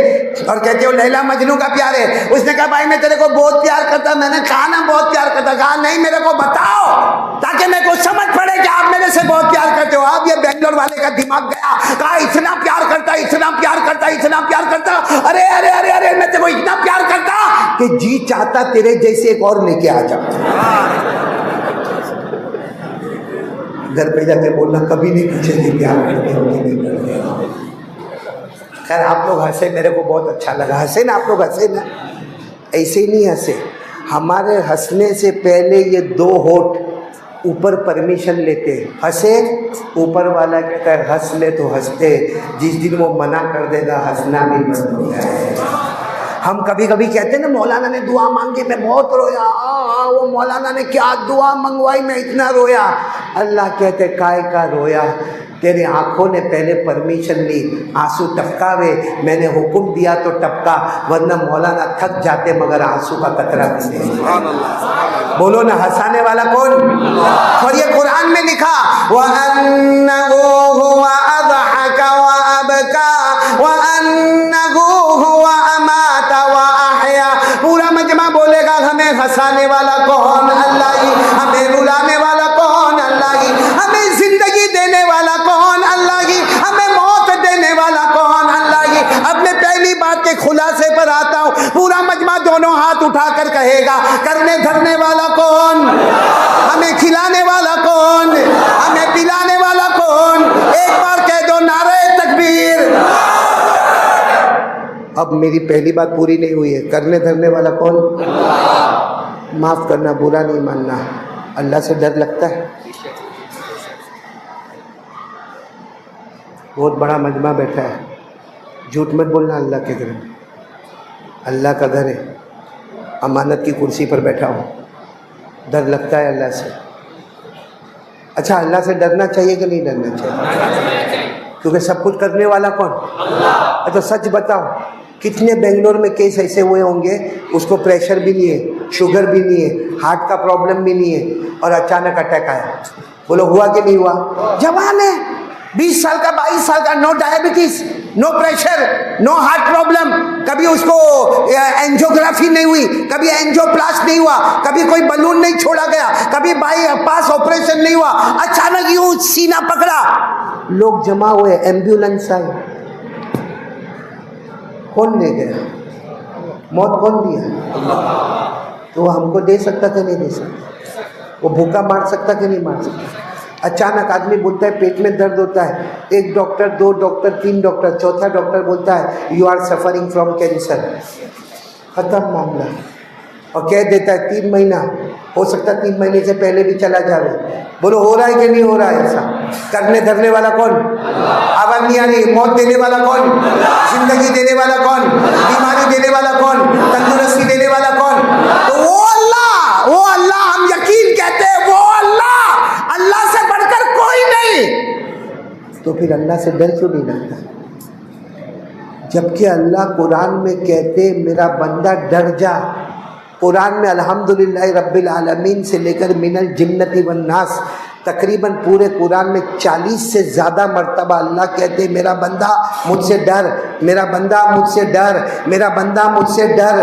और कहते हो लैला मजनू का प्यार है। उसने कहा भाई मैं तेरे को बहुत प्यार करता, मैंने कहा ना बहुत प्यार करता, कहा नहीं मेरे को बताओ ताकि मेरे को समझ पड़े कि आप मेरे से बहुत प्यार करते हो। अब ये बेंगलोर वाले का दिमाग गया, कहा इतना प्यार करता, इतना प्यार करता, इतना प्यार करता, अरे अरे अरे अरे मैं तेरे को इतना प्यार करता कि जी चाहता तेरे जैसे एक और लेके आ जाओ। घर पे जाके बोलना कभी नहीं पूछेंगे प्यार करते हो कि नहीं करते हो। खैर आप लोग हंसे, मेरे को बहुत अच्छा लगा, हंसे ना आप लोग, हंसे ना, ऐसे ही नहीं हंसे। हमारे हंसने से पहले ये 2 होठ ऊपर परमिशन लेते, हंसे, ऊपर वाला कहता है हंस ले तो हंसते, जिस दिन वो मना कर देगा हंसना भी बंद हो जाएगा। हम कभी कभी कहते हैं ना मौलाना ने दुआ मांगी मैं बहुत रोया, वो मौलाना ने क्या दुआ मंगवाई मैं इतना रोया। अल्लाह कहते काय का रोया, तेरे आँखों ने पहले परमिशन ली, आंसू टपकावे, मैंने हुक्म दिया तो टपका, वरना मौलाना थक जाते मगर आंसू का कतरा भी नहीं। बोलो ना हंसाने वाला कौन? और ये कुरान में लिखा वअन्नहु हुवा अज़हका व अबका वअन्नहु हुवा अमाता व अहया। पूरा मजमा बोलेगा हमें हंसाने वाला कौन? अल्लाह ही। हमें रुलाने वाला कौन? अल्लाह ही। हमें जिंदगी देने वाला कौन? अल्लाह ही। हमें मौत देने वाला कौन? अल्लाह ही। अब मैं पहली बात के खुलासे पर आता हूँ, पूरा मजमा दोनों हाथ उठाकर कहेगा करने धरने वाला कौन? हमें खिलाने वाला कौन? हमें पिलाने वाला कौन? एक बार कह दो नारे तकबीर। अब मेरी पहली बात पूरी नहीं हुई है, करने धरने वाला कौन? माफ करना, बुरा नहीं मानना, अल्लाह से डर लगता है? बहुत बड़ा मजमा बैठा है, झूठ मत बोलना, अल्लाह के घर में, अल्लाह का घर है, अमानत की कुर्सी पर बैठा हूँ, डर लगता है अल्लाह से। अच्छा अल्लाह से डरना चाहिए कि नहीं डरना चाहिए? क्योंकि सब कुछ करने वाला कौन? अल्लाह। तो सच बताओ कितने बेंगलोर में केस ऐसे हुए होंगे, उसको प्रेशर भी नहीं है, शुगर भी नहीं है, हार्ट का प्रॉब्लम भी नहीं है, और अचानक अटैक आया। बोलो हुआ कि नहीं हुआ? जवान है, 20 साल का 22 साल का, no diabetes, no pressure, no heart problem, कभी उसको एंजियोग्राफी नहीं हुई, कभी एंजियोप्लास्ट नहीं हुआ, कभी कोई बलून नहीं छोड़ा गया, कभी बाईपास ऑपरेशन नहीं हुआ, अचानक यूं सीना पकड़ा, लोग जमा हुए, एम्बुलेंस आई, कौन ले गया? मौत कौन दिया? तो वो हमको दे सकता कि नहीं दे सकता? वो भूखा मार सकता कि नहीं मार सकता? अचानक आदमी बोलता है पेट में दर्द होता है, एक डॉक्टर, 2 डॉक्टर, 3 डॉक्टर, चौथा डॉक्टर बोलता है you are suffering from cancer, खत्म मामला, और कह देता है 3 महीना, हो सकता है 3 महीने से पहले भी चला जावे। बोलो हो रहा है कि नहीं हो रहा है? ऐसा करने धरने वाला कौन? आवाज नहीं आ रही? मौत देने वाला कौन? जिंदगी देने वाला कौन? बीमारी देने वाला कौन? तंदुरुस्ती देने वाला कौन? तो वो अल्लाह हम यकीन कहते हैं, वो अल्लाह से बढ़कर कोई नहीं। तो फिर अल्लाह से डर क्यों नहीं लगता? जबकि अल्लाह कुरान में कहते मेरा बंदा डर जा। कुरान में अल्हम्दुलिल्लाह रब्बिल आलमीन से लेकर मिनल जिन्नति वन नास, तकरीबन पूरे कुरान में 40 से ज़्यादा मर्तबा अल्लाह कहते मेरा बंदा मुझसे डर, मेरा बंदा मुझसे डर, मेरा बंदा मुझसे डर।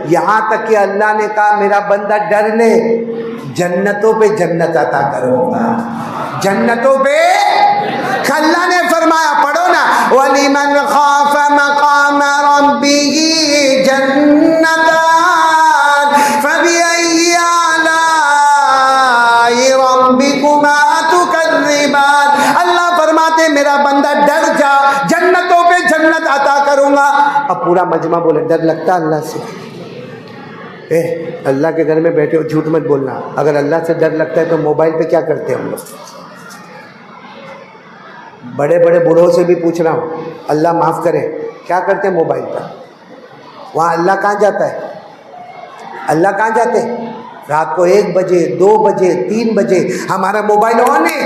यहाँ तक कि अल्लाह ने कहा मेरा बंदा डर ले, जन्नतों पे जन्नत अता करूँगा, जन्नतों पे। अल्लाह ने फरमाया, पढ़ो ना, वलिमन खाफ मकाम रब्बिही जन्नतान फबिअय्यि आलाइ रब्बिकुमा तुकज़्ज़िबान। अल्लाह फरमाते मेरा बंदा डर जा, जन्नतों पे जन्नत अता करूँगा। अब पूरा मजमा बोले डर लगता अल्लाह से? अल्लाह के घर में बैठे हो, झूठ मत बोलना। अगर अल्लाह से डर लगता है तो मोबाइल पे क्या करते हैं हम लोग? बड़े बड़े बूढ़ों से भी पूछ रहा हूँ, अल्लाह माफ़ करे, क्या करते हैं मोबाइल पर? वहाँ अल्लाह कहाँ जाता है? अल्लाह कहाँ जाते हैं? रात को 1 बजे, 2 बजे, 3 बजे हमारा मोबाइल ऑन है,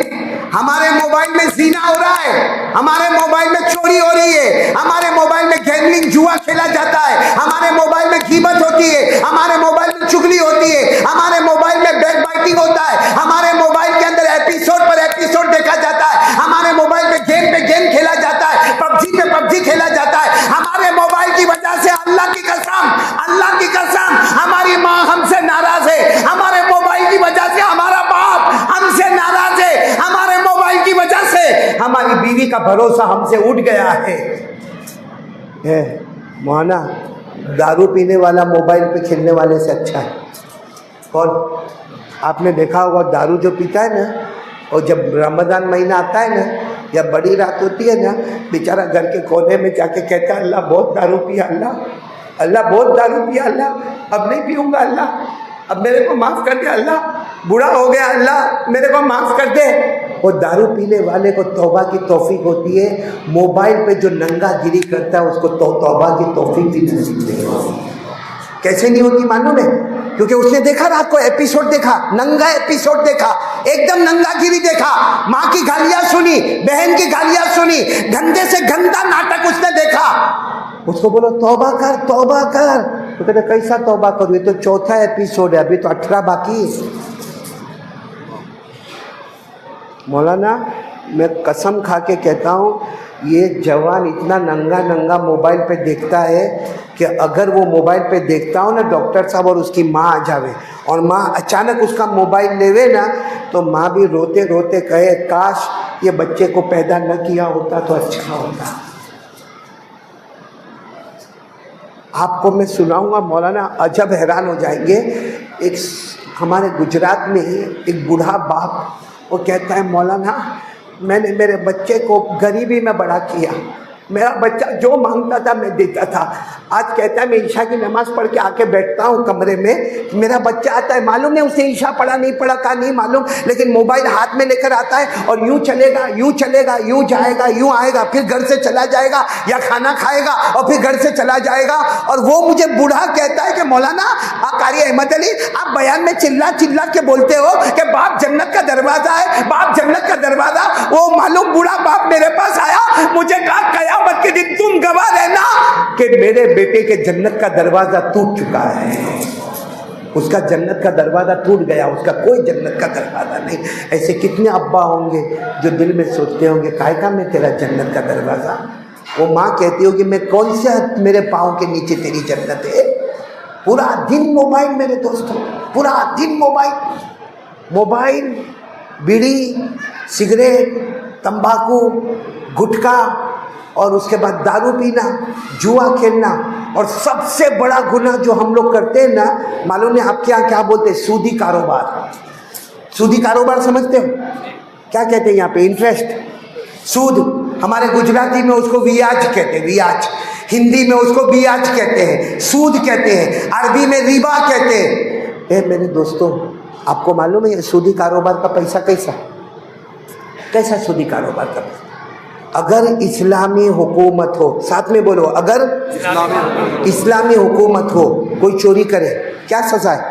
हमारे मोबाइल में ज़िना हो रहा है, हमारे मोबाइल में चोरी हो रही है, हमारे मोबाइल में गैम्बलिंग जुआ खेला जाता है, हमारे मोबाइल में ग़ीबत होती है, हमारे मोबाइल में चुगली होती है, हमारे मोबाइल में बैकबाइटिंग होता है, हमारे मोबाइल के अंदर एपिसोड पर एपिसोड देखा जाता है, हमारे मोबाइल में गेम पे गेम खेला जाता है, पबजी पे पबजी खेला जाता है। हमारे मोबाइल की वजह से अल्लाह की कसम हमारी माँ हमसे नाराज है, हमारे मोबाइल की वजह से हमारा बाप हमसे नाराज है, हमारे मोबाइल की वजह से हमारी बीवी का भरोसा हमसे उठ गया है। मोहना, दारू पीने वाला मोबाइल पे खेलने वाले से अच्छा है कौन? आपने देखा होगा दारू जो पीता है ना, और जब रमज़ान महीना आता है ना या बड़ी रात होती है ना, बेचारा घर के कोने में जाके कहता है अल्लाह बहुत दारू पिया, अल्लाह बहुत दारू पिया, अल्लाह अब नहीं पीऊँगा, अल्लाह अब मेरे को माफ़ कर दे, अल्लाह बूढ़ा हो गया, अल्लाह मेरे को माफ़ कर दे। और दारू पीने वाले को तौबा की तौफीक होती है, मोबाइल पे जो नंगा गिरी करता है उसको तौबा की तौफीक भी नसीब नहीं होती। कैसे नहीं होती मालूम है? क्योंकि उसने देखा रात को एपिसोड देखा, नंगा एपिसोड देखा, एकदम नंगा गिरी देखा, माँ की गालियाँ सुनी, बहन की गालियाँ सुनी, गंदे से गंदा नाटक उसने देखा। उसको बोलो तौबा कर, तौबा कर। तो कहते कैसा तौबा करूँ, ये तो 4था एपिसोड है, अभी तो 18 बाकी है। मौलाना मैं कसम खा के कहता हूँ, ये जवान इतना नंगा नंगा मोबाइल पे देखता है कि अगर वो मोबाइल पे देखता हो ना डॉक्टर साहब और उसकी माँ आ जावे और माँ अचानक उसका मोबाइल लेवे ना, तो माँ भी रोते रोते कहे काश ये बच्चे को पैदा न किया होता तो अच्छा होता। आपको मैं सुनाऊंगा मौलाना, अजब हैरान हो जाएंगे। एक हमारे गुजरात में एक बूढ़ा बाप वो कहता है मौलाना मैंने मेरे बच्चे को गरीबी में बड़ा किया, मेरा बच्चा जो मांगता था मैं देता था। आज कहता है मैं ईशा की नमाज़ पढ़ के आके बैठता हूँ कमरे में, मेरा बच्चा आता है, मालूम नहीं उसे ईशा पढ़ा नहीं पढ़ा का नहीं मालूम, लेकिन मोबाइल हाथ में लेकर आता है और यूँ चलेगा यूँ जाएगा यूँ आएगा, फिर घर से चला जाएगा या खाना खाएगा और फिर घर से चला जाएगा। और वो मुझे बूढ़ा कहता है कि मौलाना कारी अहमद अली आप बयान में चिल्ला चिल्ला के बोलते हो कि बाप जन्नत का दरवाज़ा है, बाप जन्नत का दरवाज़ा। वो मालूम बूढ़ा बाप मेरे पास आया, मुझे कहा क़यामत के दिन तुम गवाह रहना कि मेरे बेटे के जन्नत का दरवाजा टूट चुका है। उसका जन्नत का दरवाज़ा टूट गया, उसका कोई जन्नत का दरवाज़ा नहीं। ऐसे कितने अब्बा होंगे जो दिल में सोचते होंगे काय का मैं तेरा जन्नत का दरवाज़ा। वो माँ कहती होगी मैं कौन सा मेरे पाँव के नीचे तेरी जन्नत है। पूरा दिन मोबाइल मेरे दोस्तों, पूरा दिन मोबाइल, बीड़ी, सिगरेट, तंबाकू, गुटखा और उसके बाद दारू पीना, जुआ खेलना और सबसे बड़ा गुनाह जो हम लोग करते हैं ना, मालूम है आपके यहाँ क्या बोलते हैं? सूदी कारोबार। सूदी कारोबार समझते हो क्या कहते हैं यहाँ पे? इंटरेस्ट, सूद। हमारे गुजराती में उसको वियाज कहते हैं, वियाज। हिंदी में उसको बियाज कहते हैं, सूद कहते हैं, अरबी में रिबा कहते हैं। मेरे दोस्तों, आपको मालूम है सूदी कारोबार का पैसा कैसा सूदी कारोबार का पैसा? अगर इस्लामी हुकूमत हो, साथ में बोलो, अगर इस्लामी हुकूमत हो, कोई चोरी करे क्या सजा है?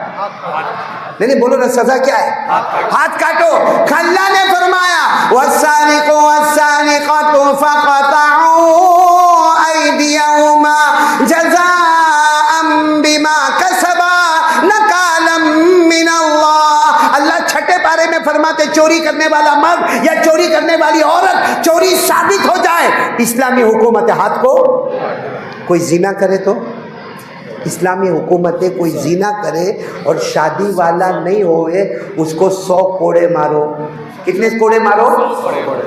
नहीं बोलो ना, सजा क्या है? हाथ काटो। अल्लाह ने फरमाया वस्सारिक़ु वस्सारिक़तु फ़क़तऊ अयदियहुमा जज़ाअन बिमा कसबा नकालम मिनल्लाह। अल्लाह छठे पारे में फरमाते चोरी करने वाला मर्द या चोरी करने वाली औरत चोरी साबित हो जाए, इस्लामी हुकूमत हाथ को। कोई जिना करे तो इस्लामी हुकूमत है, कोई जिना करे और शादी वाला नहीं होए उसको 100 कोड़े मारो। कितने कोड़े मारो?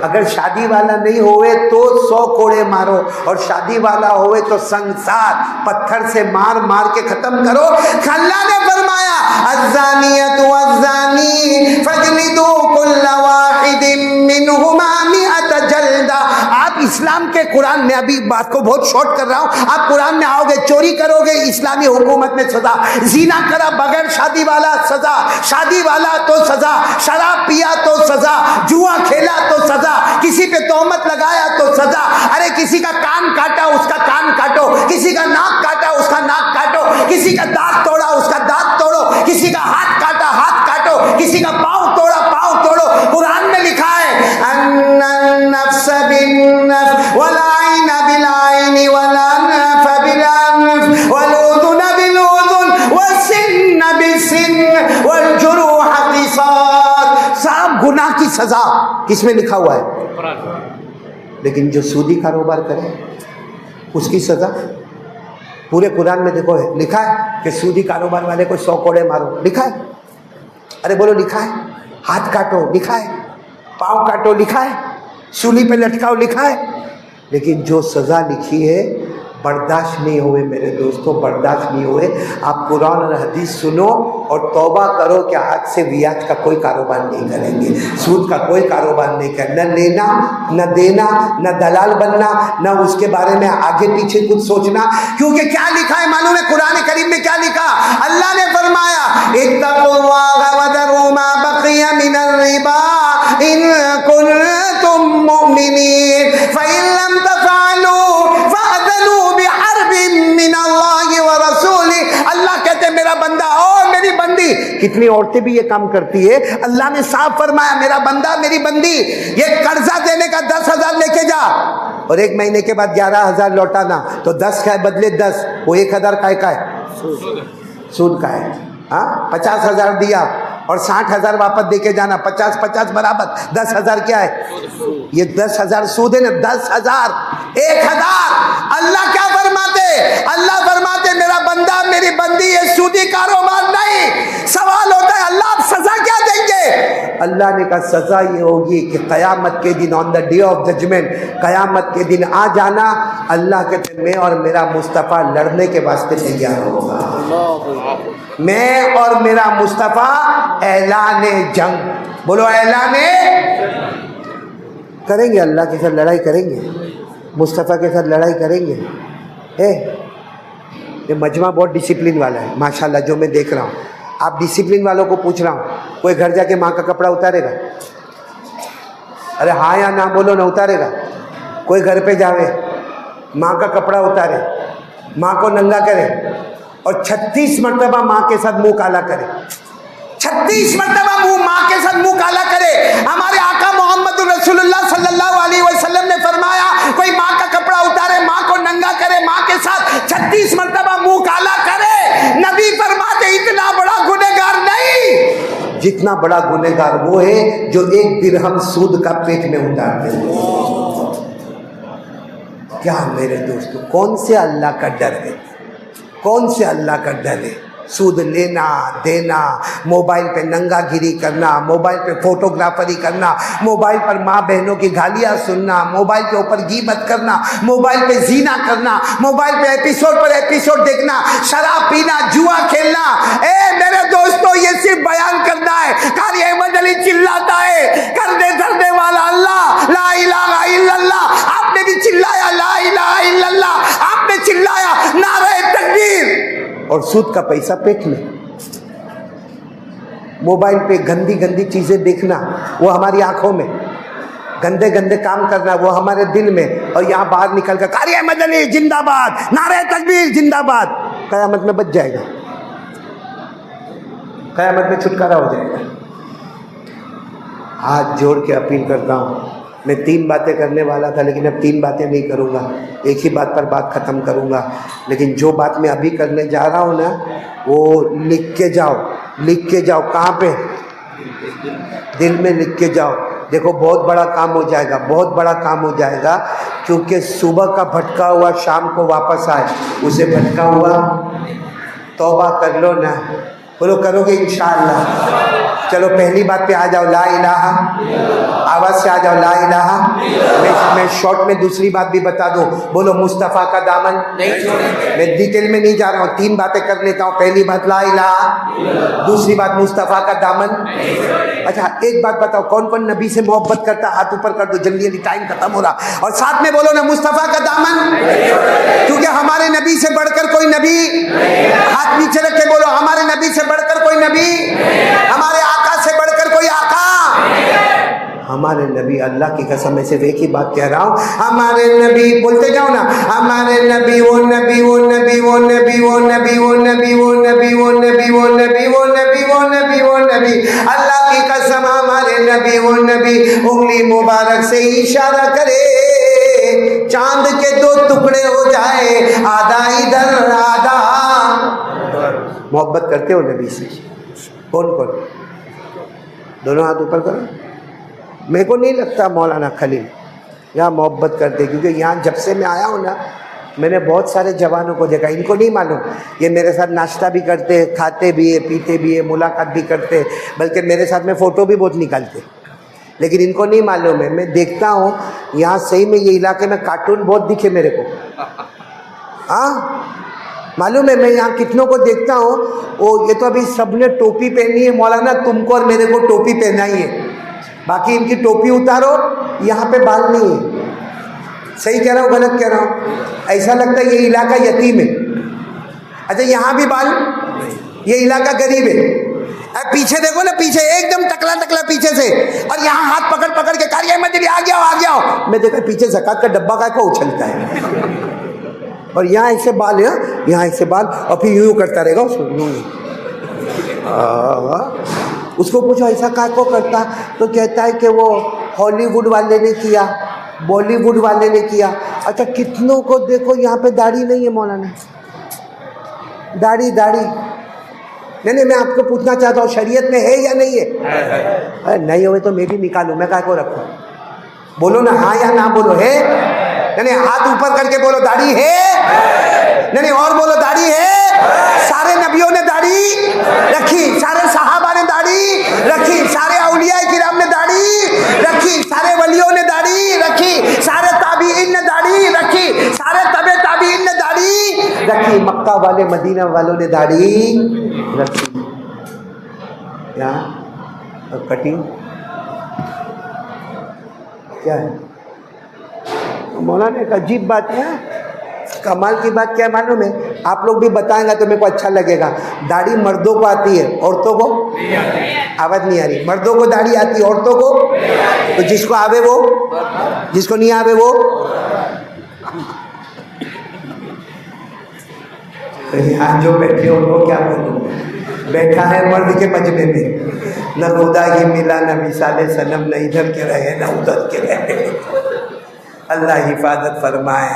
अगर शादी वाला नहीं होए तो 100 कोड़े मारो, और शादी वाला होए तो संसार पत्थर से मार मार के खत्म करो। अल्लाह ने फरमाया अज़्ज़ानियतु वज़्ज़ानी फजलिदू कुल्ला वाहिदिम मिनहुमा मिअत जल्दा। आप इस्लाम के कुरान में, अभी बात को बहुत शॉर्ट कर रहा हूँ, आप कुरान में आओगे, चोरी करोगे इस्लामी हुकूमत में सजा, जीना करा बगैर शादी वाला सजा, शादी वाला तो सजा, शराब पिया तो सजा, जुआ खेला तो सजा, किसी पे तोहमत लगाया तो सजा। अरे किसी का कान काटा उसका कान काटो, किसी का नाक काटा उसका नाक काटो, किसी का दांत तोड़ा उसका दांत तोड़ो, किसी का हाथ काटा हाथ काटो, किसी का पाँव तोड़ा पाँव तोड़ो। कुरान में लिखा है अन्नफ्स बिन्नफ्स वल आइन बिल आइन वल अनफ बिल अनफ वल उज़ुन बिल उज़ुन वस्सिन्न बिस्सिन्न वल जुरूह क़िसास। सब गुनाह की सजा किसमें लिखा हुआ है? लेकिन जो सूदी कारोबार करे उसकी सजा पूरे कुरान में देखो है, लिखा है कि सूदी कारोबार वाले को 100 कोड़े मारो, लिखा है। अरे बोलो लिखा है। हाथ काटो लिखा है, पाँव काटो लिखा है, सूली पे लटकाओ लिखा है। लेकिन जो सज़ा लिखी है बर्दाश्त नहीं हुए मेरे दोस्तों, बर्दाश्त नहीं हुए। आप कुरान और हदीस सुनो और तौबा करो कि आज से ब्याज का कोई कारोबार नहीं करेंगे, सूद का कोई कारोबार नहीं करना, न लेना न देना, न दलाल बनना, न उसके बारे में आगे पीछे कुछ सोचना। क्योंकि क्या लिखा है मालूम है? कुरान करीम में क्या लिखा? अल्लाह ने फरमाया इत्तक़ुल्लाह वज़रू मा बक़िया मिनर रिबा इन कुंतुम मुमिनीन फ़इन लम तफ़अलू फ़अज़नु बिहर्बिन मिनल्लाहि व रसूलिही। अल्लाह कहते मेरा बंदा और मेरी बंदी, कितनी औरतें भी ये काम करती है। अल्लाह ने साफ फरमाया मेरा बंदा मेरी बंदी, ये कर्जा देने का 10,000 लेके जा और 1 महीने के बाद 11,000 लौटाना, तो 10 का बदले 10, वो 1,000 का है सूद का है। हाँ 50,000 दिया और 60,000 वापस देके जाना, 50-50 बराबर, 10,000 क्या है? ये 10,000 सूद है ना, 10,000 1,000। अल्लाह क्या फरमाते? अल्लाह फरमाते मेरा बंदा मेरी बंदी ये सूदी कारोबार नहीं। सवाल होता है अल्लाह आप सजा क्या देंगे? अल्लाह ने कहा सजा ये होगी कि कयामत के दिन, on the day of judgment, कयामत के दिन आ जाना, अल्लाह कहते मैं और मेरा मुस्तफ़ा लड़ने के वास्ते तैयार होगा। मैं और मेरा मुस्तफ़ा ऐलाने जंग, बोलो ऐलाने करेंगे, अल्लाह के साथ लड़ाई करेंगे, मुस्तफ़ा के साथ लड़ाई करेंगे। ये मजमा बहुत डिसिप्लिन वाला है माशाल्लाह, जो मैं देख रहा हूँ। आप डिसिप्लिन वालों को पूछ रहा हूँ, कोई घर जाके माँ का कपड़ा उतारेगा? अरे हाँ या ना बोलो ना, उतारेगा? कोई घर पे जावे माँ का कपड़ा उतारे, माँ को नंगा करे और 36 मरतबा माँ के साथ मुंह काला करे, 36 मरतबा माँ के साथ मुंह काला करे। हमारे आका मोहम्मद रसूलुल्लाह सल्लल्लाहु अलैहि वसल्लम ने फरमाया कोई माँ का कपड़ा उतारे, माँ को नंगा करे, माँ के साथ 36 मरतबा मुंह काला करे, नबी फरमाते इतना बड़ा जितना बड़ा गुनहगार वो है जो 1 दिरहम सूद का पेट में उतारते हैं। क्या मेरे दोस्तों, कौन से अल्लाह का डर है? कौन से अल्लाह का डर है? सूद लेना देना, मोबाइल पे नंगागिरी करना, मोबाइल पे फोटोग्राफरी करना, मोबाइल पर माँ बहनों की गालियाँ सुनना, मोबाइल के ऊपर गीबत करना, मोबाइल पे जीना करना, मोबाइल पे एपिसोड पर एपिसोड देखना, शराब पीना, जुआ खेलना। मेरे दोस्तों, ये सिर्फ बयान करना है। कारी अहमद अली चिल्लाता है, कर दे धरने वाला अल्लाह, ला इलाहा इल्लल्लाह। आपने भी चिल्लाया ला इलाहा इल्लल्लाह, आपने चिल्लाया नारे तकबीर, और सूद का पैसा पेट में। मोबाइल पे गंदी गंदी चीजें देखना, वो हमारी आंखों में, गंदे गंदे काम करना वो हमारे दिल में, और यहाँ बाहर निकल कर कारी अहमद अली जिंदाबाद, नारे तकबीर जिंदाबाद। कयामत में बच जाएगा, कयामत में छुटकारा हो जाएगा। हाथ जोड़ के अपील करता हूँ, मैं 3 बातें करने वाला था, लेकिन अब 3 बातें नहीं करूँगा, एक ही बात पर बात ख़त्म करूँगा। लेकिन जो बात मैं अभी करने जा रहा हूँ ना, वो लिख के जाओ, लिख के जाओ। कहाँ पे? दिल में लिख के जाओ। देखो बहुत बड़ा काम हो जाएगा, बहुत बड़ा काम हो जाएगा, क्योंकि सुबह का भटका हुआ शाम को वापस आए, उसे भटका हुआ तौबा कर लो ना। बोलो करोगे इंशाअल्लाह। चलो पहली बात पे आ जाओ, ला इलाहा, आवाज़ से आ जाओ, ला इलाहा। मैं शॉर्ट में दूसरी बात भी बता दूं, बोलो मुस्तफ़ा का दामन नहीं छोड़ेंगे। मैं डिटेल में नहीं जा रहा हूँ, 3 बातें कर लेता हूँ। पहली बात ला इलाहा, दूसरी बात मुस्तफ़ा का दामन। अच्छा एक बात बताओ, कौन कौन नबी से मोहब्बत करता? हाथ ऊपर कर दो, जल्दी जल्दी, टाइम खत्म हो रहा। और साथ में बोलो ना मुस्तफ़ा का दामन, क्योंकि हमारे नबी से बढ़कर कोई नबी, हाथ नीचे रख के बोलो, हमारे नबी से बढ़कर कोई नबी, हमारे आका से बढ़कर कोई आका। हमारे नबी, अल्लाह की कसम, मैं सिर्फ एक ही बात कह रहा हूँ, हमारे नबी, बोलते जाओ ना, हमारे नबी वो नबी वो नबी वो नबी वो नबी वो नबी वो नबी वो नबी वो नबी वो नबी वो नबी वो नबी, अल्लाह की कसम हमारे नबी वो नबी उंगली मुबारक से इशारा करे, चांद के 2 टुकड़े हो जाए, आधा इधर आधा। मोहब्बत करते हो नबी से? कौन कौन? दोनों हाथ ऊपर करो। मेरे को नहीं लगता मौलाना खलील यहाँ मोहब्बत करते, क्योंकि यहाँ जब से मैं आया हूँ ना, मैंने बहुत सारे जवानों को देखा, इनको नहीं मालूम, ये मेरे साथ नाश्ता भी करते, खाते भी है, पीते भी है, मुलाकात भी करते, बल्कि मेरे साथ में फ़ोटो भी बहुत निकालते, लेकिन इनको नहीं मालूम है। मैं देखता हूँ यहाँ सही में ये इलाके में कार्टून बहुत दिखे मेरे को। हाँ मालूम है, मैं यहाँ कितनों को देखता हूँ, वो ये तो अभी सबने टोपी पहनी है मौलाना, तुमको और मेरे को टोपी पहना ही है, बाकी इनकी टोपी उतारो, यहाँ पे बाल नहीं है। सही कह रहा हूँ गलत कह रहा हूँ? ऐसा लगता है ये इलाका यतीम है। अच्छा यहाँ भी बाल, ये इलाका गरीब है। अब पीछे देखो ना, पीछे एकदम टकला टकला पीछे से, और यहाँ हाथ पकड़ पकड़ के कारी अहमद अली आ गया। मैं देखा पीछे ज़कात का डब्बा का को उछलता है, और यहाँ ऐसे बाल है, यहाँ ऐसे बाल, और फिर यूँ करता रहेगा उसको पूछो ऐसा काय को करता, तो कहता है कि वो हॉलीवुड वाले ने किया, बॉलीवुड वाले ने किया। अच्छा कितनों को देखो यहाँ पे दाढ़ी नहीं है मौलाना, दाढ़ी नहीं, मैं आपको पूछना चाहता हूँ शरीयत में है या नहीं है? अरे नहीं हो तो मैं भी निकालूँ, मैं काय को रखूँ? बोलो ना हाँ या ना, बोलो है? नहीं हाथ ऊपर करके बोलो दाढ़ी है? नहीं और बोलो दाढ़ी है? सारे नबियों ने दाढ़ी रखी, सारे सहाबा ने दाढ़ी रखी, सारे औलिया किराम ने दाढ़ी रखी, सारे वलियों ने दाढ़ी रखी, सारे ताबीईन ने दाढ़ी रखी, सारे तबे ताबीईन ने दाढ़ी रखी, मक्का वाले मदीना वालों ने दाढ़ी रखी। यहाँ कटिंग क्या है मौलाना? एक अजीब बात है, कमाल की बात क्या है मालूम है? आप लोग भी बताएंगे तो मेरे को अच्छा लगेगा। दाढ़ी मर्दों को आती है, औरतों को आवाज़ नहीं आ रही। मर्दों को दाढ़ी आती है, औरतों को? तो जिसको आवे वो, जिसको नहीं आवे वो। यहाँ जो बैठे हो उनको क्या बोलूँ, बैठा है मर्द के मजमे में, न खुदा ही मिला न मिसाले सनम, न इधर के रहे न उधर के रहे। अल्लाह हिफाजत फरमाए।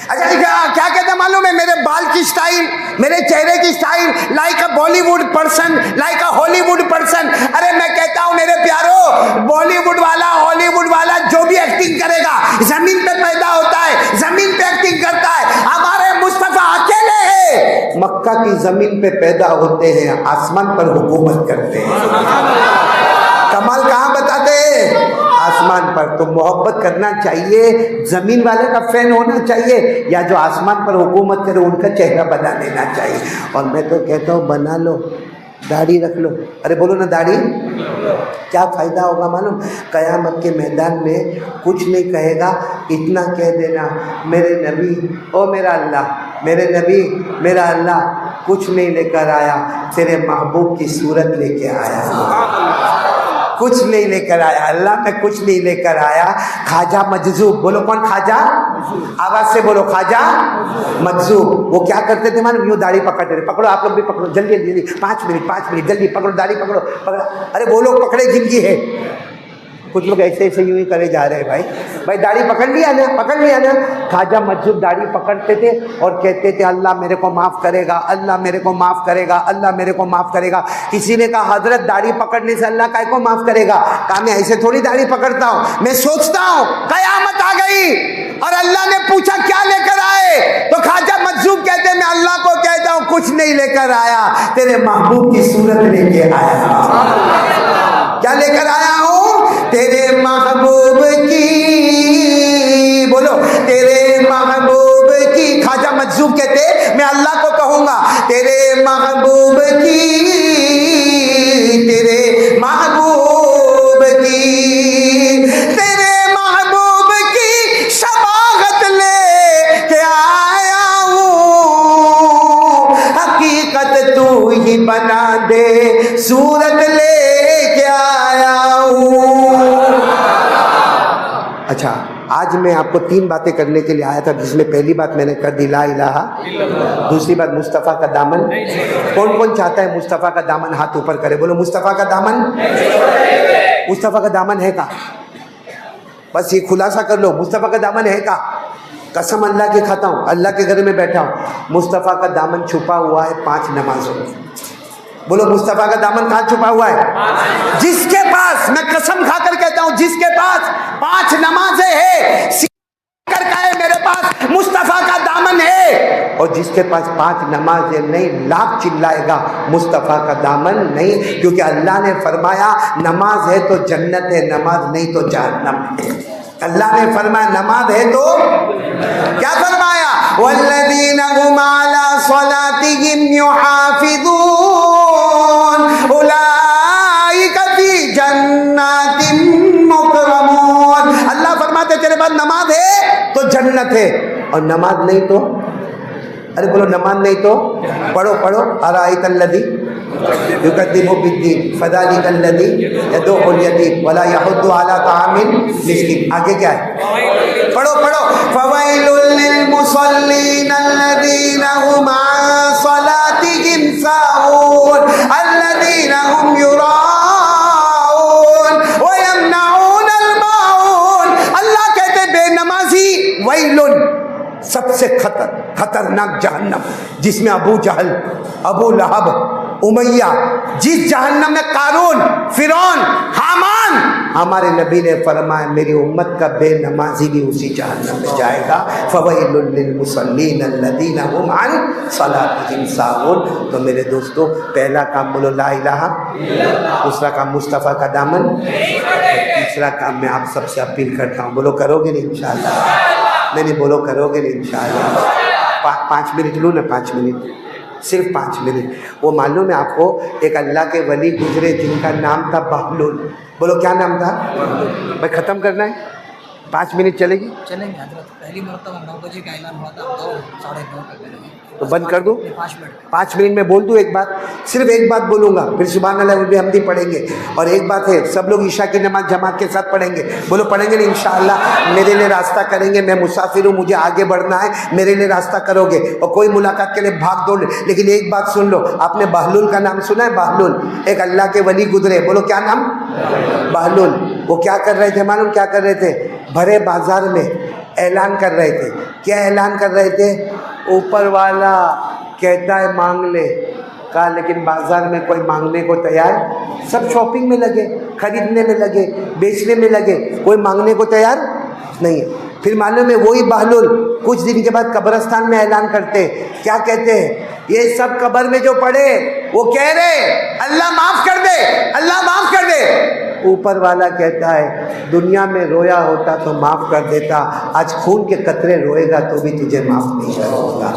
अच्छा क्या कहते मालूम है? मेरे बाल की स्टाइल मेरे चेहरे की स्टाइल लाइक अ बॉलीवुड पर्सन, लाइक अ हॉलीवुड पर्सन। अरे मैं कहता हूं मेरे प्यारो, बॉलीवुड वाला हॉलीवुड वाला जो भी एक्टिंग करेगा जमीन पे पैदा होता है, जमीन पे एक्टिंग करता है। हमारे मुस्तफा अकेले हैं, मक्का की जमीन पे पैदा होते हैं, आसमान पर हुकूमत करते हैं। कमाल कहाँ बताते हैं? आसमान पर। तो मोहब्बत करना चाहिए, जमीन वाले का फैन होना चाहिए, या जो आसमान पर हुकूमत करे उनका चेहरा बना लेना चाहिए। और मैं तो कहता हूँ बना लो, दाढ़ी रख लो। अरे बोलो ना दाढ़ी, क्या फ़ायदा होगा मालूम? क़यामत के मैदान में कुछ नहीं कहेगा, इतना कह देना, मेरे नबी ओ मेरा अल्लाह, मेरे नबी मेरा अल्लाह कुछ नहीं लेकर आया, तेरे महबूब की सूरत लेके आया। कुछ नहीं लेकर आया अल्लाह, मैं कुछ नहीं लेकर आया। ख्वाजा मजजूब, बोलो कौन ख्वाजा? आवाज़ से बोलो, ख्वाजा मजजूब। वो क्या करते थे मालूम? यूँ दाढ़ी पकड़ते थे। पकड़ो आप लोग भी पकड़ो, जल्दी जल्दी, 5 मिनट जल्दी पकड़ो, दाढ़ी पकड़ो पकड़ो। अरे वो लोग पकड़े जिनकी है, कुछ लोग ऐसे ऐसे यूं ही करे जा रहे हैं। भाई दाढ़ी पकड़ लिया ना, पकड़ लिया ना। ख्वाजा मजजूब दाढ़ी पकड़ते थे और कहते थे अल्लाह मेरे को माफ़ करेगा, अल्लाह मेरे को माफ़ करेगा, अल्लाह मेरे को माफ़ करेगा। किसी ने कहा हजरत दाढ़ी पकड़ने से अल्लाह काय को माफ़ करेगा? कहा मैं ऐसे थोड़ी दाढ़ी पकड़ता हूँ, मैं सोचता हूँ क़यामत आ गई और अल्लाह ने पूछा क्या लेकर आए, तो ख्वाजा मजजूब कहते मैं अल्लाह को कहता हूँ कुछ नहीं लेकर आया, तेरे महबूब की सूरत लेके आया। क्या लेकर आया हूँ? तेरे महबूब की, बोलो तेरे महबूब की। ख्वाजा मजजूब कहते मैं अल्लाह को कहूँगा तेरे महबूब की, तेरे महबूब की, तेरे महबूब की शबागत ले आया हूँ, हकीकत तू ही बना दे, सूरत ले आया हूँ। अच्छा, आज मैं आपको 3 बातें करने के लिए आया था, जिसमें पहली बात मैंने कर दी ला इलाहा, दूसरी बात मुस्तफ़ा का दामन। कौन कौन चाहता है मुस्तफ़ा का दामन? हाथ ऊपर करे, बोलो मुस्तफ़ा का दामन। मुस्तफ़ा का दामन है का? बस ये खुलासा कर लो, मुस्तफ़ा का दामन है का? कसम अल्लाह की खाता हूँ, अल्लाह के घर में बैठा हूँ, मुस्तफ़ा का दामन छुपा हुआ है 5 नमाजों में। बोलो मुस्तफ़ा का दामन कहाँ छुपा हुआ है? जिसके पास, मैं कसम खाकर कहता हूँ, जिसके पास 5 नमाजें है, सीकर का है मेरे पास मुस्तफ़ा का दामन है, और जिसके पास 5 नमाजें नहीं, लाख चिल्लाएगा मुस्तफ़ा का दामन नहीं, क्योंकि अल्लाह ने फरमाया नमाज है तो जन्नत है, नमाज नहीं तो जहन्नम है। अल्लाह ने फरमाया नमाज है तो क्या फरमाया? वल्लज़ीना हुम अला सलातिहिम युहाफ़िज़ून उलाइका फ़ी जन्नातिन मुकरमून। अल्लाह फरमाते तेरे पास नमाज है तो जन्नत है, और नमाज नहीं तो, अरे बोलो नमाज नहीं तो पढ़ो पढ़ो, अराइतल्लज़ी युकज़्ज़िबु बिद्दीन फ़ज़ालिकल्लज़ी यदउल यतीम वला यहुद्दु अला तामिल मिस्कीन। आगे क्या है? पढ़ो पढ़ो, फ़वैलुल लिल मुसल्लीन अल्लज़ीना हुम अन सलातिहिम साहून अल्लज़ीना हुम युराऊन व यमनऊनल माऊन। अल्लाह कहते बेनमाजी वैलुन, सबसे खतरनाक जहन्नम, जिसमें अबू जहल, अबू लहब, उमैया, जिस जहन्नम में कारून, फिरौन, हामान, हमारे नबी ने फरमाया मेरी उम्मत का बेनमाजी भी उसी जहन्नम में जाएगा। फवैलुल लिल मुसल्लीन अल्लज़ीना हुम अन सलातिहिम साहून। तो मेरे दोस्तों, पहला काम बोलो ला इलाहा, दूसरा काम मुस्तफ़ा का दामन, तीसरा काम मैं आप सबसे अपील करता हूँ, बोलो करोगे नहीं इंशाअल्लाह? नहीं बोलो करोगे नहीं इंशाअल्लाह? 5 मिनट लूँ ना, 5 मिनट, सिर्फ 5 मिनट। वो मालूम है आपको, एक अल्लाह के वली गुजरे जिनका नाम था बहलुल। बोलो क्या नाम था? भाई ख़त्म करना है, 5 मिनट चलेगी? चलेंगे हजरत, पहली मरतबा 9 बजे का ऐलान हुआ था, 2 साढ़े 9 तक करेंगे। तो बंद कर दूँ? 5 मिनट। 5 मिनट में बोल दूँ एक बात, सिर्फ एक बात बोलूँगा, फिर सुभान अल्लाह भी हमदी पढ़ेंगे। और एक बात है, सब लोग ईशा की नमाज जमात के साथ पढ़ेंगे। बोलो पढ़ेंगे नहीं इंशाअल्लाह? मेरे लिए रास्ता करेंगे, मैं मुसाफिर हूँ, मुझे आगे बढ़ना है, मेरे लिए रास्ता करोगे, और कोई मुलाकात के लिए भाग दौड़। लेकिन एक बात सुन लो, आपने बहलुल का नाम सुना है? बहलुल एक अल्लाह के वली गुजरे, बोलो क्या नाम? बहलुल। वो क्या कर रहे थे मालूम? क्या कर रहे थे? भरे बाजार में ऐलान कर रहे थे क्या ऐलान कर रहे थे? ऊपर वाला कहता है मांग ले। कहा लेकिन बाजार में कोई मांगने को तैयार, सब शॉपिंग में लगे, खरीदने में लगे, बेचने में लगे, कोई मांगने को तैयार नहीं है। फिर मालूम है वही बहलुल कुछ दिन के बाद कब्रिस्तान में ऐलान करते, क्या कहते हैं? ये सब कब्र में जो पड़े वो कह रहे अल्लाह माफ़ कर दे, अल्लाह माफ़ कर दे। ऊपर वाला कहता है दुनिया में रोया होता तो माफ़ कर देता, आज खून के कतरे रोएगा तो भी तुझे माफ़ नहीं करूँगा।